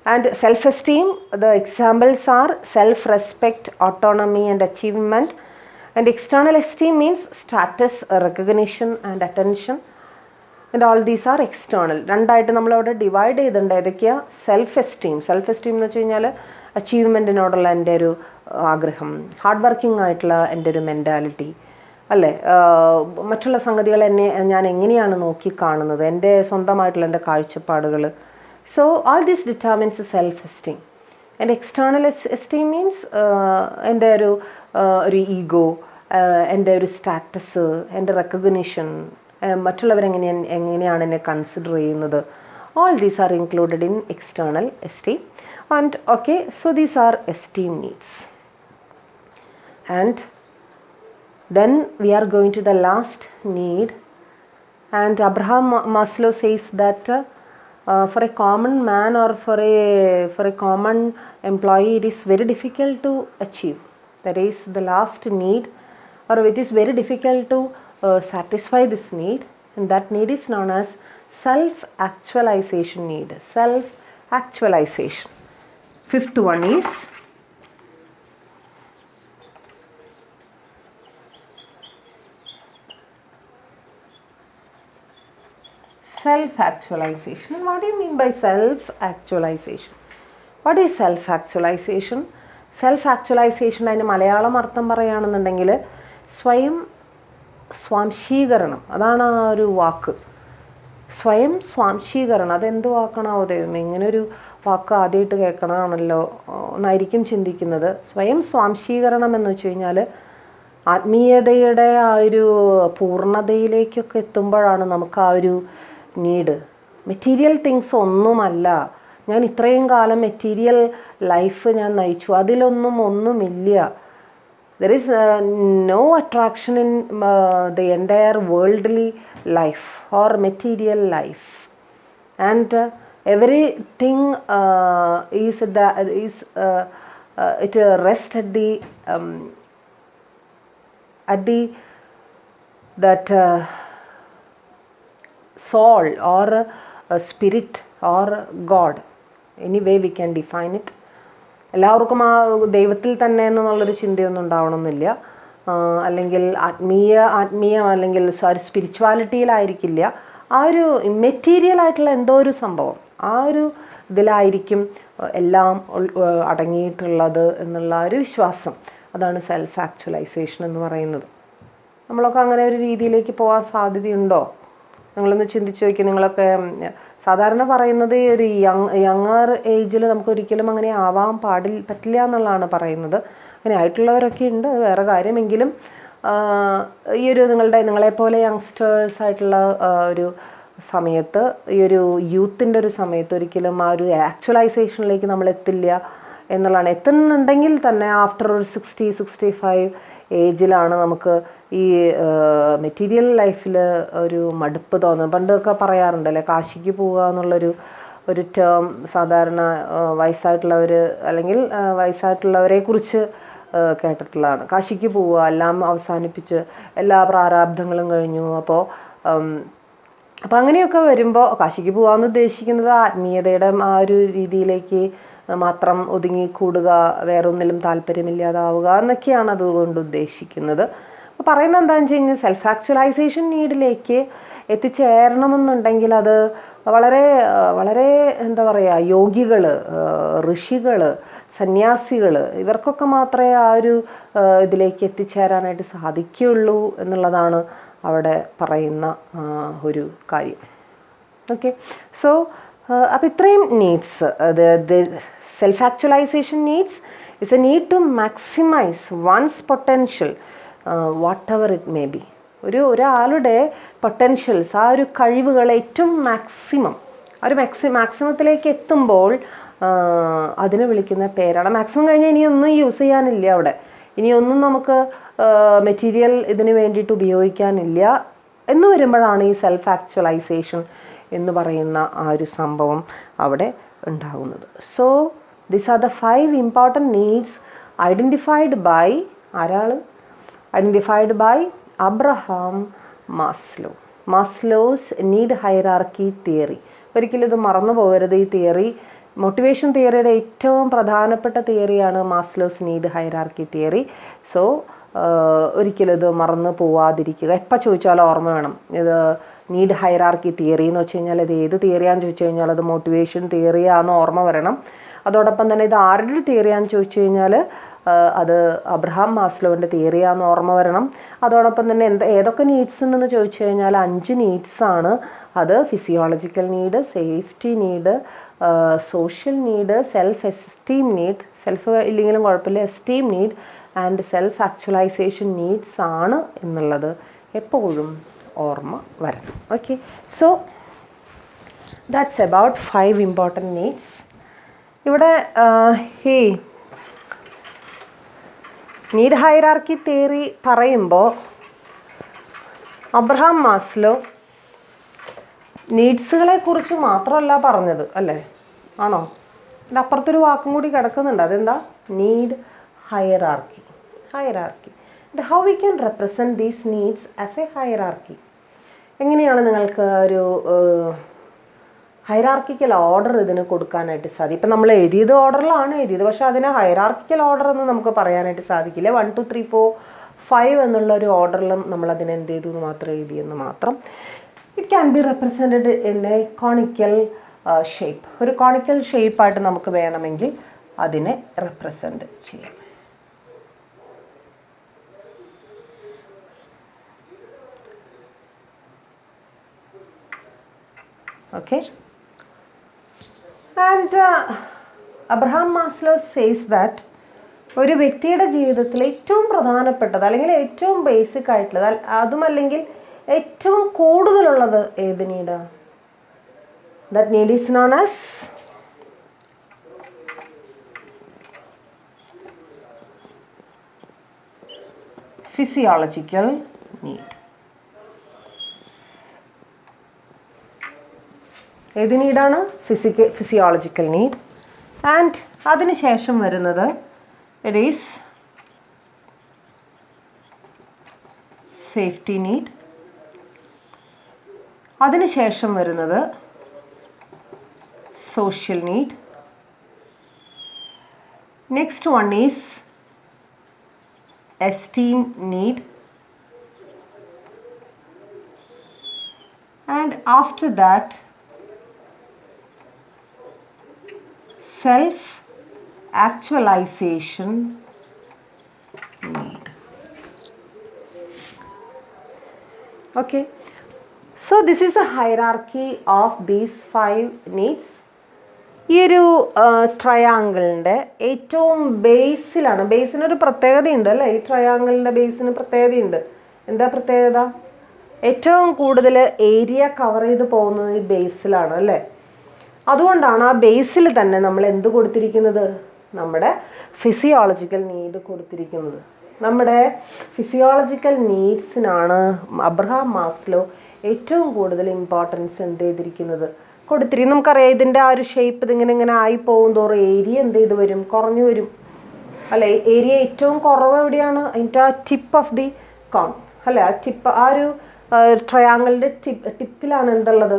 And self-esteem, the examples are self-respect, autonomy and achievement. And external esteem means status, recognition and attention. And all these are external. രണ്ടായിട്ട് നമ്മളവിടെ ഡിവൈഡ് ചെയ്തിട്ടുണ്ട്. ഏതൊക്കെയാ? Self esteem. സെൽഫ് എസ്റ്റീം എന്ന് വെച്ച് കഴിഞ്ഞാൽ അച്ചീവ്മെൻറ്റിനോടുള്ള എൻ്റെ ഒരു ആഗ്രഹം, ഹാർഡ് വർക്കിംഗ് ആയിട്ടുള്ള എൻ്റെ ഒരു മെൻറ്റാലിറ്റി അല്ലേ, മറ്റുള്ള സംഗതികൾ ഞാൻ എങ്ങനെയാണ് നോക്കിക്കാണുന്നത്, എൻ്റെ സ്വന്തമായിട്ടുള്ള എൻ്റെ കാഴ്ചപ്പാടുകൾ. So all this determines self esteem. And external esteem means എൻ്റെ ഒരു ഈഗോ, എൻ്റെ ഒരു സ്റ്റാറ്റസ്, എൻ്റെ റെക്കഗ്നിഷൻ, മറ്റുള്ളവരെങ്ങനെയാണ് എന്നെ കൺസിഡർ ചെയ്യുന്നത്. All these are included in external esteem. And okay, so these R esteem needs. And then we are going to the last need, and Abraham Maslow says that for a common man or for a common employee it is very difficult to achieve. That is the last need or it is very difficult to satisfy this need, and that need is known as self-actualization need. Self-actualization. Fifth one is self-actualization. What do you mean by self-actualization? What is self-actualization? Self-actualization അതിന് മലയാളം അർത്ഥം പറയുകയാണെന്നുണ്ടെങ്കിൽ സ്വയം സ്വാംശീകരണം. അതാണ് ആ ഒരു വാക്ക്. സ്വയം സ്വാംശീകരണം. അതെന്ത് വാക്കാണാവോ ദൈവമേ, ഇങ്ങനൊരു വാക്ക് ആദ്യമായിട്ട് കേൾക്കണമാണല്ലോ എന്നായിരിക്കും ചിന്തിക്കുന്നത്. സ്വയം സ്വാംശീകരണം എന്ന് വെച്ച് കഴിഞ്ഞാൽ ആത്മീയതയുടെ ആ ഒരു പൂർണ്ണതയിലേക്കൊക്കെ എത്തുമ്പോഴാണ് നമുക്ക് ആ ഒരു നീഡ്. മെറ്റീരിയൽ തിങ്സ് ഒന്നുമല്ല. ഞാൻ ഇത്രയും കാലം മെറ്റീരിയൽ ലൈഫ് ഞാൻ നയിച്ചു, ഒന്നുമില്ല. There is no attraction in the entire worldly life or material life, and everything it rests at the that soul or spirit or God. Any way we can define it. എല്ലാവർക്കും ആ ദൈവത്തിൽ തന്നെ എന്നുള്ളൊരു ചിന്തയൊന്നും ഉണ്ടാവണമെന്നില്ല, അല്ലെങ്കിൽ ആത്മീയ അല്ലെങ്കിൽ സ്പിരിച്വാലിറ്റിയിലായിരിക്കില്ല. ആ ഒരു മെറ്റീരിയൽ ആയിട്ടുള്ള എന്തോ ഒരു സംഭവം, ആ ഒരു ഇതിലായിരിക്കും എല്ലാം അടങ്ങിയിട്ടുള്ളത് എന്നുള്ള ഒരു വിശ്വാസം. അതാണ് സെൽഫ് ആക്ച്വലൈസേഷൻ എന്ന് പറയുന്നത്. നമ്മളൊക്കെ അങ്ങനെ ഒരു രീതിയിലേക്ക് പോകാൻ സാധ്യതയുണ്ടോ? നിങ്ങളൊന്ന് ചിന്തിച്ച് നോക്കി. നിങ്ങളൊക്കെ സാധാരണ പറയുന്നത് ഒരു യങ്ങർ ഏജിൽ നമുക്ക് ഒരിക്കലും അങ്ങനെ ആവാൻ പറ്റില്ല എന്നുള്ളതാണ് പറയുന്നത്. അങ്ങനെ ആയിട്ടുള്ളവരൊക്കെ ഉണ്ട്, വേറെ കാര്യമെങ്കിലും ഈ ഒരു നിങ്ങളെപ്പോലെ യങ്സ്റ്റേഴ്സ് ആയിട്ടുള്ള ഒരു സമയത്ത്, ഈ ഒരു യൂത്തിൻ്റെ ഒരു സമയത്ത് ഒരിക്കലും ആ ഒരു ആക്ച്വലൈസേഷനിലേക്ക് നമ്മൾ എത്തില്ല എന്നുള്ളതാണ്. എത്തുന്നുണ്ടെങ്കിൽ തന്നെ ആഫ്റ്റർ ഒരു 60-65 ഏജിലാണ് നമുക്ക് ഈ മെറ്റീരിയൽ ലൈഫിൽ ഒരു മടുപ്പ് തോന്നുന്നത്. പണ്ടൊക്കെ പറയാറുണ്ടല്ലേ, കാശിക്ക് പോവുക എന്നുള്ളൊരു ടേം സാധാരണ വയസ്സായിട്ടുള്ളവർ അല്ലെങ്കിൽ വയസ്സായിട്ടുള്ളവരെ കുറിച്ച് കേട്ടിട്ടുള്ളതാണ്. കാശിക്ക് പോവുക, എല്ലാം അവസാനിപ്പിച്ച് എല്ലാ പ്രാരാബ്ധങ്ങളും കഴിഞ്ഞു. അപ്പോൾ അങ്ങനെയൊക്കെ വരുമ്പോൾ കാശിക്ക് പോകാമെന്ന് ഉദ്ദേശിക്കുന്നത് ആത്മീയതയുടെ ആ ഒരു രീതിയിലേക്ക് മാത്രം ഒതുങ്ങിക്കൂടുക, വേറൊന്നിലും താല്പര്യമില്ലാതാവുക എന്നൊക്കെയാണ് അതുകൊണ്ട് ഉദ്ദേശിക്കുന്നത്. അപ്പോൾ പറയുന്നത് എന്താണെന്ന് വെച്ച് കഴിഞ്ഞാൽ സെൽഫ് ആക്ച്വലൈസേഷൻ നീഡിലേക്ക് എത്തിച്ചേരണമെന്നുണ്ടെങ്കിൽ അത് വളരെ വളരെ എന്താ പറയുക, യോഗികൾ, ഋഷികൾ, സന്യാസികൾ, ഇവർക്കൊക്കെ മാത്രമേ ആ ഒരു ഇതിലേക്ക് എത്തിച്ചേരാനായിട്ട് സാധിക്കുകയുള്ളൂ എന്നുള്ളതാണ് അവിടെ പറയുന്ന ഒരു കാര്യം. ഓക്കെ, സോ അപ്പോൾ ഇത്രയും needs, self actualization needs is a need to maximize one's potential whatever it may be. ഒരാളുടെ പൊട്ടൻഷ്യൽസ്, ആ ഒരു കഴിവുകൾ ഏറ്റവും മാക്സിമം, ആ ഒരു മാക്സിമത്തിലേക്ക് എത്തുമ്പോൾ അതിനെ വിളിക്കുന്ന പേരാണ്. മാക്സിമം കഴിഞ്ഞാൽ ഇനിയൊന്നും യൂസ് ചെയ്യാനില്ല അവിടെ, ഇനിയൊന്നും നമുക്ക് മെറ്റീരിയൽ ഇതിന് വേണ്ടിയിട്ട് ഉപയോഗിക്കാനില്ല എന്ന് വരുമ്പോഴാണ് ഈ സെൽഫ് ആക്ച്വലൈസേഷൻ എന്ന് പറയുന്ന ആ ഒരു സംഭവം അവിടെ ഉണ്ടാകുന്നത്. So these are the 5 important needs identified by Abraham Maslow. Maslow's need hierarchy theory. ഒരിക്കലും ഇത് മറന്നു പോകരുത്. ഈ തിയറി മോട്ടിവേഷൻ തിയറിയുടെ ഏറ്റവും പ്രധാനപ്പെട്ട തിയറിയാണ് Maslow's need hierarchy theory. So ഒരിക്കലും ഇത് മറന്നു പോവാതിരിക്കുക. എപ്പോൾ ചോദിച്ചാലും ഓർമ്മ വേണം. ഇത് നീഡ് ഹൈറാർക്കി തിയറി എന്ന് വെച്ച് കഴിഞ്ഞാൽ ഇത് ഏത് തിയറിയാണെന്ന് ചോദിച്ചു കഴിഞ്ഞാൽ അത് മോട്ടിവേഷൻ തിയറിയാണെന്ന് ഓർമ്മ വരണം. അതോടൊപ്പം തന്നെ ഇത് ആരുടെ തിയറിയാണെന്ന് ചോദിച്ചു കഴിഞ്ഞാൽ അത് അബ്രഹാം മാസ്ലോവിൻ്റെ തിയറിയാണെന്ന് ഓർമ്മ വരണം. അതോടൊപ്പം തന്നെ ഏതൊക്കെ നീഡ്സ് ഉണ്ടെന്ന് ചോദിച്ചു കഴിഞ്ഞാൽ 5 നീഡ്സാണ്. അത് physiological need, safety need, social need, self esteem need, self ഇല്ലെങ്കിലും കുഴപ്പമില്ല, esteem need and self actualization needs ആണ് എന്നുള്ളത് എപ്പോഴും ഓർമ്മ വരണം. Okay, so that's about 5 important needs. ഇവിടെ ഈ നീഡ് ഹൈറാർക്കി തിയറി പറയുമ്പോൾ അബ്രഹാം മാസ്ലോ നീഡ്സുകളെ കുറിച്ച് മാത്രമല്ല പറഞ്ഞത്, അല്ലേ? ആണോ? അതിൻ്റെ അപ്പുറത്തൊരു വാക്കും കൂടി കിടക്കുന്നുണ്ട്. അതെന്താ? Need hierarchy. How we can represent these needs as A hierarchy. എങ്ങനെയാണ് നിങ്ങൾക്ക് ഒരു ഹൈറാർക്കിക്കൽ ഓർഡർ ഇതിന് കൊടുക്കാനായിട്ട് സാധിക്കും? ഇപ്പം നമ്മൾ എഴുതിയത് ഓർഡറിലാണ് എഴുതിയത്, പക്ഷേ അതിനെ ഹൈറാർക്കിക്കൽ ഓർഡർ എന്ന് നമുക്ക് പറയാനായിട്ട് സാധിക്കില്ല. 1 2 3 4 5 എന്നുള്ള ഒരു ഓർഡറിലും നമ്മളതിനെ എന്ത് ചെയ്തു എന്ന് മാത്രം എഴുതിയെന്ന് മാത്രം. It can B represented in A conical shape. ഒരു കോണിക്കൽ ഷേപ്പായിട്ട് നമുക്ക് വേണമെങ്കിൽ അതിനെ റെപ്രസെൻറ്റ് ചെയ്യാം. Okay. And Abraham Maslow says that ഒരു വ്യക്തിയുടെ ജീവിതത്തിൽ ഏറ്റവും പ്രധാനപ്പെട്ടത് അല്ലെങ്കിൽ ഏറ്റവും ബേസിക് ആയിട്ടുള്ളത്, അതുമല്ലെങ്കിൽ ഏറ്റവും കൂടുതലുള്ളത് ഏത് നീഡാണ്? That need is known as physiological need. ഏത് നീഡാണ്? Physiological need. ആൻഡ് അതിനുശേഷം വരുന്നത് ഇറ്റ് ഈസ് സേഫ്റ്റി നീഡ്. അതിനുശേഷം വരുന്നത് social need. Next one is esteem need. And after that self-actualization need. Okay, so this is a hierarchy of these 5 needs. ഈ ഒരു ട്രയാങ്കിളിൻ്റെ ഏറ്റവും ബേസിലാണ്. ബേസിനൊരു പ്രത്യേകതയുണ്ട് അല്ലേ? ഈ ട്രയാങ്കിളിൻ്റെ ബേസിന് പ്രത്യേകതയുണ്ട്. എന്താ പ്രത്യേകത? ഏറ്റവും കൂടുതൽ ഏരിയ കവർ ചെയ്ത് പോകുന്നത് ഈ ബേസിലാണ് അല്ലേ? അതുകൊണ്ടാണ് ആ ബേസിൽ തന്നെ നമ്മൾ എന്ത് കൊടുത്തിരിക്കുന്നത്? നമ്മുടെ ഫിസിയോളജിക്കൽ നീഡ് കൊടുത്തിരിക്കുന്നത്. നമ്മുടെ ഫിസിയോളജിക്കൽ നീഡ്സിനാണ് അബ്രഹാം മാസ്ലോ ഏറ്റവും കൂടുതൽ ഇമ്പോർട്ടൻസ് എന്ത് ചെയ്തിരിക്കുന്നത്? കൊടുത്തിരിക്കും. നമുക്കറിയാം ഇതിൻ്റെ ആ ഒരു ഷേപ്പ് ഇതിങ്ങനെ ആയി പോകും തോറും ഏരിയ എന്ത് ചെയ്ത് വരും? കുറഞ്ഞു വരും അല്ലേ? ഏരിയ ഏറ്റവും കുറവ് എവിടെയാണ്? അതിൻ്റെ ആ ടിപ്പ് ഓഫ് ദി കോൺ അല്ലേ? ആ ടിപ്പ്, ആ ഒരു ട്രയാങ്കിളിൻ്റെ ടിപ്പിലാണ് എന്തുള്ളത്?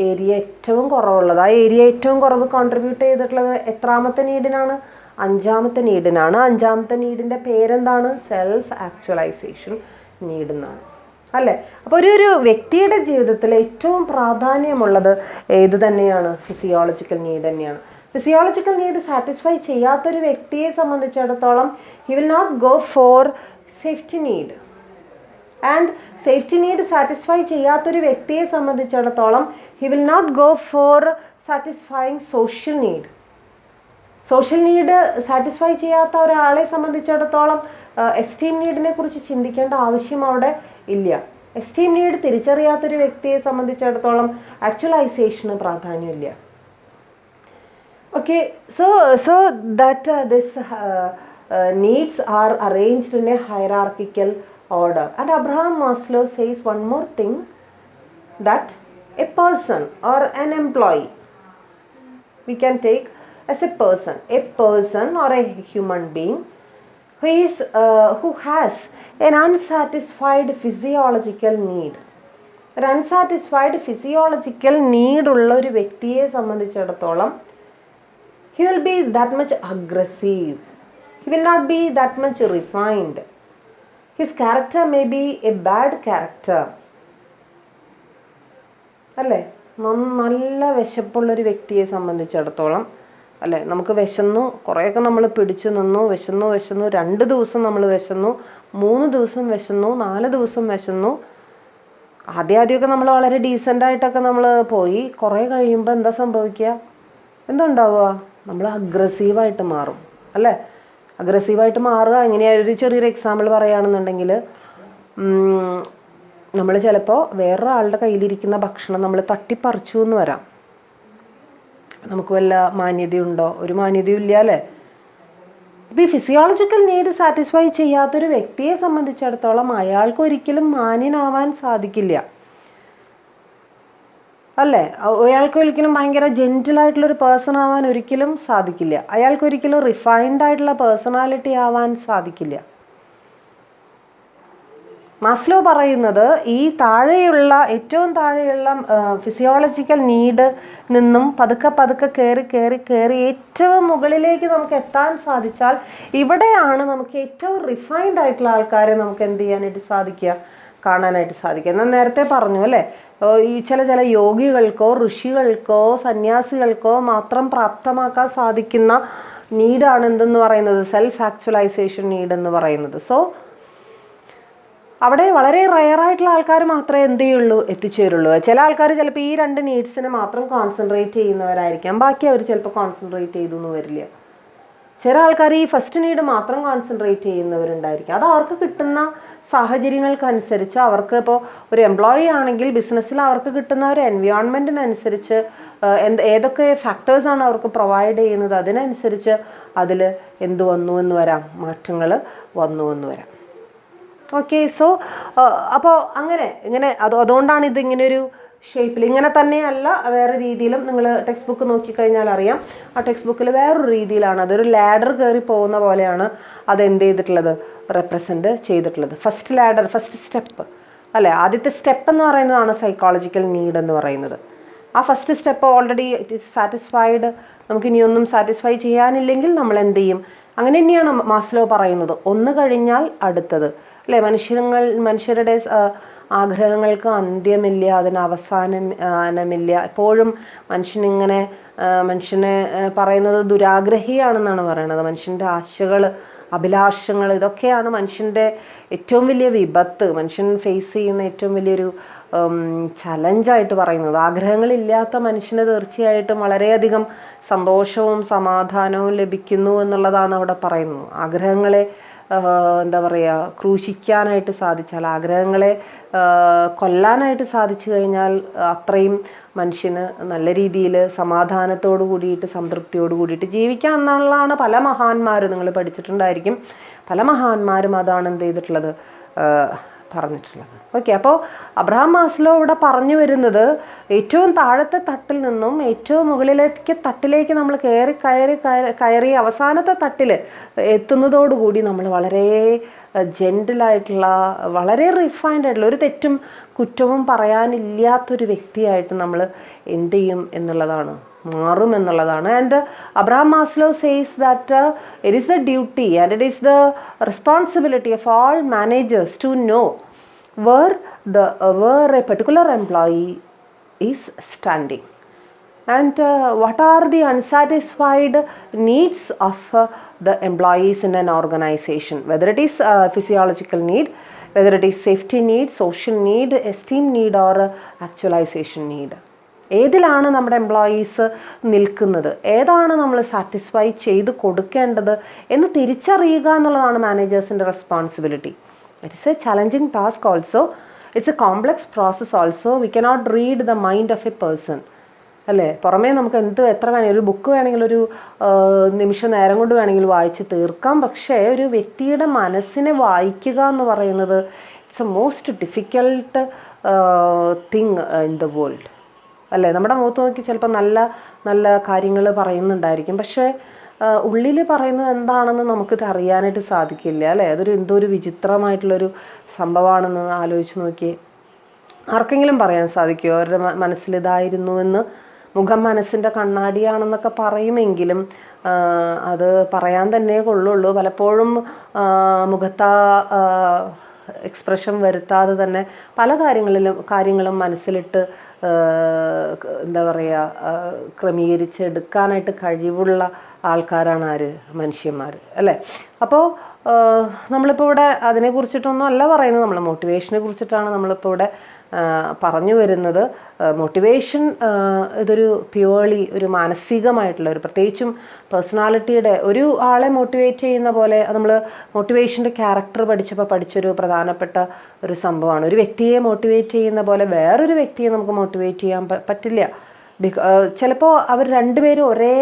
ഏരിയ ഏറ്റവും കുറവുള്ളത്. ആ ഏരിയ ഏറ്റവും കുറവ് കോൺട്രിബ്യൂട്ട് ചെയ്തിട്ടുള്ളത് എത്രാമത്തെ നീഡിനാണ്? 5ാമത്തെ നീഡിനാണ്. 5ാമത്തെ നീഡിൻ്റെ പേരെന്താണ്? സെൽഫ് ആക്ച്വലൈസേഷൻ നീഡ് എന്നാണ് അല്ലേ? അപ്പോൾ ഒരു വ്യക്തിയുടെ ജീവിതത്തിൽ ഏറ്റവും പ്രാധാന്യമുള്ളത് ഏത് തന്നെയാണ്? ഫിസിയോളജിക്കൽ നീഡ് തന്നെയാണ്. ഫിസിയോളജിക്കൽ നീഡ് സാറ്റിസ്ഫൈ ചെയ്യാത്തൊരു വ്യക്തിയെ സംബന്ധിച്ചിടത്തോളം he will not go for safety need. And safety need satisfy ചെയ്യാത്തൊരു വ്യക്തിയെ സംബന്ധിച്ചിടത്തോളം he will not go for satisfying social need. Social need satisfy ചെയ്യാത്ത ഒരാളെ സംബന്ധിച്ചിടത്തോളം എസ്റ്റീം നീഡിനെ കുറിച്ച് ചിന്തിക്കേണ്ട ആവശ്യം അവിടെ ഇല്ല. എസ്റ്റീം നീഡ് തിരിച്ചറിയാത്തൊരു വ്യക്തിയെ സംബന്ധിച്ചിടത്തോളം ആക്ച്വലൈസേഷന് പ്രാധാന്യമില്ല. Okay, so that this needs are arranged in a hierarchical order. And Abraham Maslow says one more thing, that a person or an employee, we can take as a person or a human being who has an unsatisfied physiological need. ഒരു അൺസാറ്റിസ്ഫൈഡ് ഫിസിയോളജിക്കൽ നീഡുള്ള ഒരു വ്യക്തിയെ സംബന്ധിച്ചിടത്തോളം he will be that much aggressive. He will not be that much refined. His character may be a bad character. അല്ലേ? നല്ല വിശപ്പുള്ളൊരു വ്യക്തിയെ സംബന്ധിച്ചിടത്തോളം അല്ലേ, നമുക്ക് വിശന്നു, കുറേയൊക്കെ നമ്മൾ പിടിച്ചു നിന്നു, വിശന്നു 2 ദിവസം നമ്മൾ വിശന്നു, 3 ദിവസം വിശന്നു, 4 ദിവസം വിശന്നു. ആദ്യമൊക്കെ നമ്മൾ വളരെ ഡീസൻ്റായിട്ടൊക്കെ നമ്മൾ പോയി. കുറേ കഴിയുമ്പോൾ എന്താ സംഭവിക്കുക? എന്തുണ്ടാവുക? നമ്മൾ അഗ്രസീവായിട്ട് മാറും അല്ലേ? അഗ്രസീവായിട്ട് മാറുക എങ്ങനെയാണ്? ഒരു ചെറിയൊരു എക്സാമ്പിൾ പറയുകയാണെന്നുണ്ടെങ്കിൽ, നമ്മൾ ചിലപ്പോൾ വേറൊരാളുടെ കയ്യിലിരിക്കുന്ന ഭക്ഷണം നമ്മൾ തട്ടിപ്പറിച്ചു എന്ന് വരാം. നമുക്ക് വല്ല മാന്യതയുണ്ടോ? ഒരു മാന്യതയും ഇല്ല അല്ലേ? ഇപ്പോൾ ഈ ഫിസിയോളജിക്കൽ നീഡ് സാറ്റിസ്ഫൈ ചെയ്യാത്തൊരു വ്യക്തിയെ സംബന്ധിച്ചിടത്തോളം അയാൾക്ക് ഒരിക്കലും മാന്യനാവാൻ സാധിക്കില്ല അല്ലേ? അയാൾക്ക് ഒരിക്കലും ഭയങ്കര ജെൻറ്റിലായിട്ടുള്ളൊരു പേഴ്സൺ ആവാൻ ഒരിക്കലും സാധിക്കില്ല. അയാൾക്ക് ഒരിക്കലും റിഫൈൻഡ് ആയിട്ടുള്ള പേഴ്സണാലിറ്റി ആവാൻ സാധിക്കില്ല മാസ്ലോ പറയുന്നത് ഈ താഴെയുള്ള ഏറ്റവും താഴെയുള്ള ഫിസിയോളജിക്കൽ നീഡ് നിന്നും പതുക്കെ പതുക്കെ കയറി ഏറ്റവും മുകളിലേക്ക് നമുക്ക് എത്താൻ സാധിച്ചാൽ ഇവിടെയാണ് നമുക്ക് ഏറ്റവും റിഫൈൻഡ് ആയിട്ടുള്ള ആൾക്കാരെ നമുക്ക് എന്ത് ചെയ്യാനായിട്ട് സാധിക്കുക, കാണാനായിട്ട് സാധിക്കുക. ഞാൻ നേരത്തെ പറഞ്ഞു അല്ലേ, ഈ ചില യോഗികൾക്കോ ഋഷികൾക്കോ സന്യാസികൾക്കോ മാത്രം പ്രാപ്തമാക്കാൻ സാധിക്കുന്ന നീഡാണ് എന്തെന്ന് പറയുന്നത്, സെൽഫ് ആക്ച്വലൈസേഷൻ നീഡ് എന്ന് പറയുന്നത്. സോ അവിടെ വളരെ റയറായിട്ടുള്ള ആൾക്കാർ മാത്രമേ എന്ത് ചെയ്യുള്ളൂ, എത്തിച്ചേരുള്ളൂ. ചില ആൾക്കാർ ചിലപ്പോൾ ഈ 2 നീഡ്സിനെ മാത്രം കോൺസെൻട്രേറ്റ് ചെയ്യുന്നവരായിരിക്കാം, ബാക്കി അവർ ചിലപ്പോൾ കോൺസെൻട്രേറ്റ് ചെയ്തൊന്നും വരില്ല. ചില ആൾക്കാർ ഈ ഫസ്റ്റ് നീഡ് മാത്രം കോൺസെൻട്രേറ്റ് ചെയ്യുന്നവരുണ്ടായിരിക്കും. അത് അവർക്ക് കിട്ടുന്ന സാഹചര്യങ്ങൾക്കനുസരിച്ച്, അവർക്ക് ഇപ്പോൾ ഒരു എംപ്ലോയി ആണെങ്കിൽ ബിസിനസ്സിൽ അവർക്ക് കിട്ടുന്ന ഒരു എൻവയോൺമെൻറ്റിനനുസരിച്ച് ഏതൊക്കെ ഫാക്ടേഴ്സാണ് അവർക്ക് പ്രൊവൈഡ് ചെയ്യുന്നത് അതിനനുസരിച്ച് അതിൽ എന്ത് വന്നു എന്ന് വരാം, മാറ്റങ്ങൾ വന്നു എന്ന് വരാം. ഓക്കെ, സോ അപ്പോൾ ഇങ്ങനെ അതുകൊണ്ടാണ് ഇതിങ്ങനെ ഒരു ഷേപ്പിൽ, ഇങ്ങനെ തന്നെയല്ല വേറെ രീതിയിലും നിങ്ങൾ ടെക്സ്റ്റ് ബുക്ക് നോക്കിക്കഴിഞ്ഞാൽ അറിയാം. ആ ടെക്സ്റ്റ് ബുക്കിൽ വേറൊരു രീതിയിലാണ്, അതൊരു ലാഡർ കയറി പോകുന്ന പോലെയാണ് അത് എന്ത് ചെയ്തിട്ടുള്ളത്, റെപ്രസെൻറ്റ് ചെയ്തിട്ടുള്ളത്. ഫസ്റ്റ് ലാഡർ, ഫസ്റ്റ് സ്റ്റെപ്പ് അല്ലേ, ആദ്യത്തെ സ്റ്റെപ്പ് എന്ന് പറയുന്നതാണ് സൈക്കോളജിക്കൽ നീഡ് എന്ന് പറയുന്നത്. ആ first step already it is satisfied, നമുക്കിനിയൊന്നും സാറ്റിസ്ഫൈ ചെയ്യാനില്ലെങ്കിൽ നമ്മൾ എന്ത് ചെയ്യും, അങ്ങനെ തന്നെയാണ് മാസ്ലോ പറയുന്നത്, ഒന്ന് കഴിഞ്ഞാൽ അടുത്തത് അല്ലേ. മനുഷ്യരുടെ ആഗ്രഹങ്ങൾക്ക് അന്ത്യമില്ല, അതിന് അവസാനമില്ല. എപ്പോഴും മനുഷ്യനെ പറയുന്നത് ദുരാഗ്രഹിയാണെന്നാണ് പറയുന്നത്. മനുഷ്യൻ്റെ ആശകൾ, അഭിലാഷങ്ങൾ, ഇതൊക്കെയാണ് മനുഷ്യൻ്റെ ഏറ്റവും വലിയ വിപത്ത്, മനുഷ്യൻ ഫേസ് ചെയ്യുന്ന ഏറ്റവും വലിയൊരു ചലഞ്ചായിട്ട് പറയുന്നത്. ആഗ്രഹങ്ങളില്ലാത്ത മനുഷ്യന് തീർച്ചയായിട്ടും വളരെയധികം സന്തോഷവും സമാധാനവും ലഭിക്കുന്നു എന്നുള്ളതാണ് അവിടെ പറയുന്നത്. ആഗ്രഹങ്ങളെ എന്താ പറയുക, ക്രൂശിക്കാനായിട്ട് സാധിച്ചാൽ, ആഗ്രഹങ്ങളെ കൊല്ലാനായിട്ട് സാധിച്ചു കഴിഞ്ഞാൽ അത്രയും മനുഷ്യന് നല്ല രീതിയിൽ സമാധാനത്തോടു കൂടിയിട്ട് സംതൃപ്തിയോട് കൂടിയിട്ട് ജീവിക്കാം എന്നുള്ളതാണ് പല മഹാന്മാരും, നിങ്ങൾ പഠിച്ചിട്ടുണ്ടായിരിക്കും, പല മഹാന്മാരും അതാണ് എന്ത് ചെയ്തിട്ടുള്ളത്, പറഞ്ഞിട്ടുള്ളത്. ഓക്കെ, അപ്പോൾ അബ്രഹാം മാസ്ലോ ഇവിടെ പറഞ്ഞു വരുന്നത് ഏറ്റവും താഴത്തെ തട്ടിൽ നിന്നും ഏറ്റവും മുകളിലേക്ക് തട്ടിലേക്ക് നമ്മൾ കയറി അവസാനത്തെ തട്ടിൽ എത്തുന്നതോടുകൂടി നമ്മൾ വളരെ ജെൻറ്റിലായിട്ടുള്ള, വളരെ റിഫൈൻഡ് ആയിട്ടുള്ള, ഒരു തെറ്റും കുറ്റവും പറയാനില്ലാത്തൊരു വ്യക്തിയായിട്ട് നമ്മൾ എന്ത് ചെയ്യും എന്നുള്ളതാണ്, മാറും എന്നുള്ളതാണ്. And Abraham Maslow says that it is the duty and it is the responsibility of all managers to know where a particular employee is standing and what are the unsatisfied needs of the employees in an organization, whether it is physiological need, whether it is safety need, social need, esteem need or actualization need. ഏതിലാണ് നമ്മുടെ എംപ്ലോയീസ് നിൽക്കുന്നത്, ഏതാണ് നമ്മൾ സാറ്റിസ്ഫൈ ചെയ്ത് കൊടുക്കേണ്ടത് എന്ന് തിരിച്ചറിയുക എന്നുള്ളതാണ് മാനേജേഴ്സിൻ്റെ responsibility. It is a challenging task also. It's a complex process also. We cannot read the mind of a person. അല്ലേ, പുറമേ നമുക്ക് എത്ര വേണമെങ്കിലും, ഒരു ബുക്ക് വേണമെങ്കിൽ ഒരു നിമിഷ നേരം കൊണ്ട് വേണമെങ്കിൽ വായിച്ച് തീർക്കാം. പക്ഷേ ഒരു വ്യക്തിയുടെ മനസ്സിനെ വായിക്കുക എന്ന് പറയുന്നത് it's A most difficult thing in the world അല്ലേ. നമ്മുടെ മുഖത്ത് നോക്കി ചിലപ്പോൾ നല്ല നല്ല കാര്യങ്ങൾ പറയുന്നുണ്ടായിരിക്കും, പക്ഷേ ഉള്ളിൽ പറയുന്നത് എന്താണെന്ന് നമുക്കിത് അറിയാനായിട്ട് സാധിക്കില്ല അല്ലേ. എന്തോ ഒരു വിചിത്രമായിട്ടുള്ളൊരു സംഭവമാണെന്ന് ആലോചിച്ച് നോക്കി. ആർക്കെങ്കിലും പറയാൻ സാധിക്കുമോ അവരുടെ മനസ്സിലിതായിരുന്നുവെന്ന്? മുഖം മനസ്സിൻ്റെ കണ്ണാടിയാണെന്നൊക്കെ പറയുമെങ്കിലും അത് പറയാൻ തന്നെ കൊള്ളുള്ളൂ. പലപ്പോഴും മുഖത്താ എക്സ്പ്രഷൻ വരുത്താതെ തന്നെ പല കാര്യങ്ങളും മനസ്സിലിട്ട് എന്താ പറയുക, ക്രമീകരിച്ചെടുക്കാനായിട്ട് കഴിവുള്ള ആൾക്കാരാണ് ആര്? മനുഷ്യന്മാർ അല്ലേ. അപ്പോൾ നമ്മളിപ്പോൾ ഇവിടെ അതിനെക്കുറിച്ചിട്ടൊന്നും അല്ല പറയുന്നത്, നമ്മൾ മോട്ടിവേഷനെ കുറിച്ചിട്ടാണ് നമ്മളിപ്പോൾ ഇവിടെ പറഞ്ഞു വരുന്നത്. മോട്ടിവേഷൻ ഇതൊരു പ്യുവർലി ഒരു മാനസികമായിട്ടുള്ള ഒരു, പ്രത്യേകിച്ചും പേഴ്സണാലിറ്റിയുടെ, ഒരു ആളെ മോട്ടിവേറ്റ് ചെയ്യുന്ന പോലെ നമ്മൾ മോട്ടിവേഷൻ്റെ ക്യാരക്ടർ പഠിച്ചപ്പോൾ പഠിച്ചൊരു പ്രധാനപ്പെട്ട ഒരു സംഭവമാണ്. ഒരു വ്യക്തിയെ മോട്ടിവേറ്റ് ചെയ്യുന്ന പോലെ വേറൊരു വ്യക്തിയെ നമുക്ക് മോട്ടിവേറ്റ് ചെയ്യാൻ പറ്റില്ല. ചിലപ്പോൾ അവർ രണ്ടുപേരും ഒരേ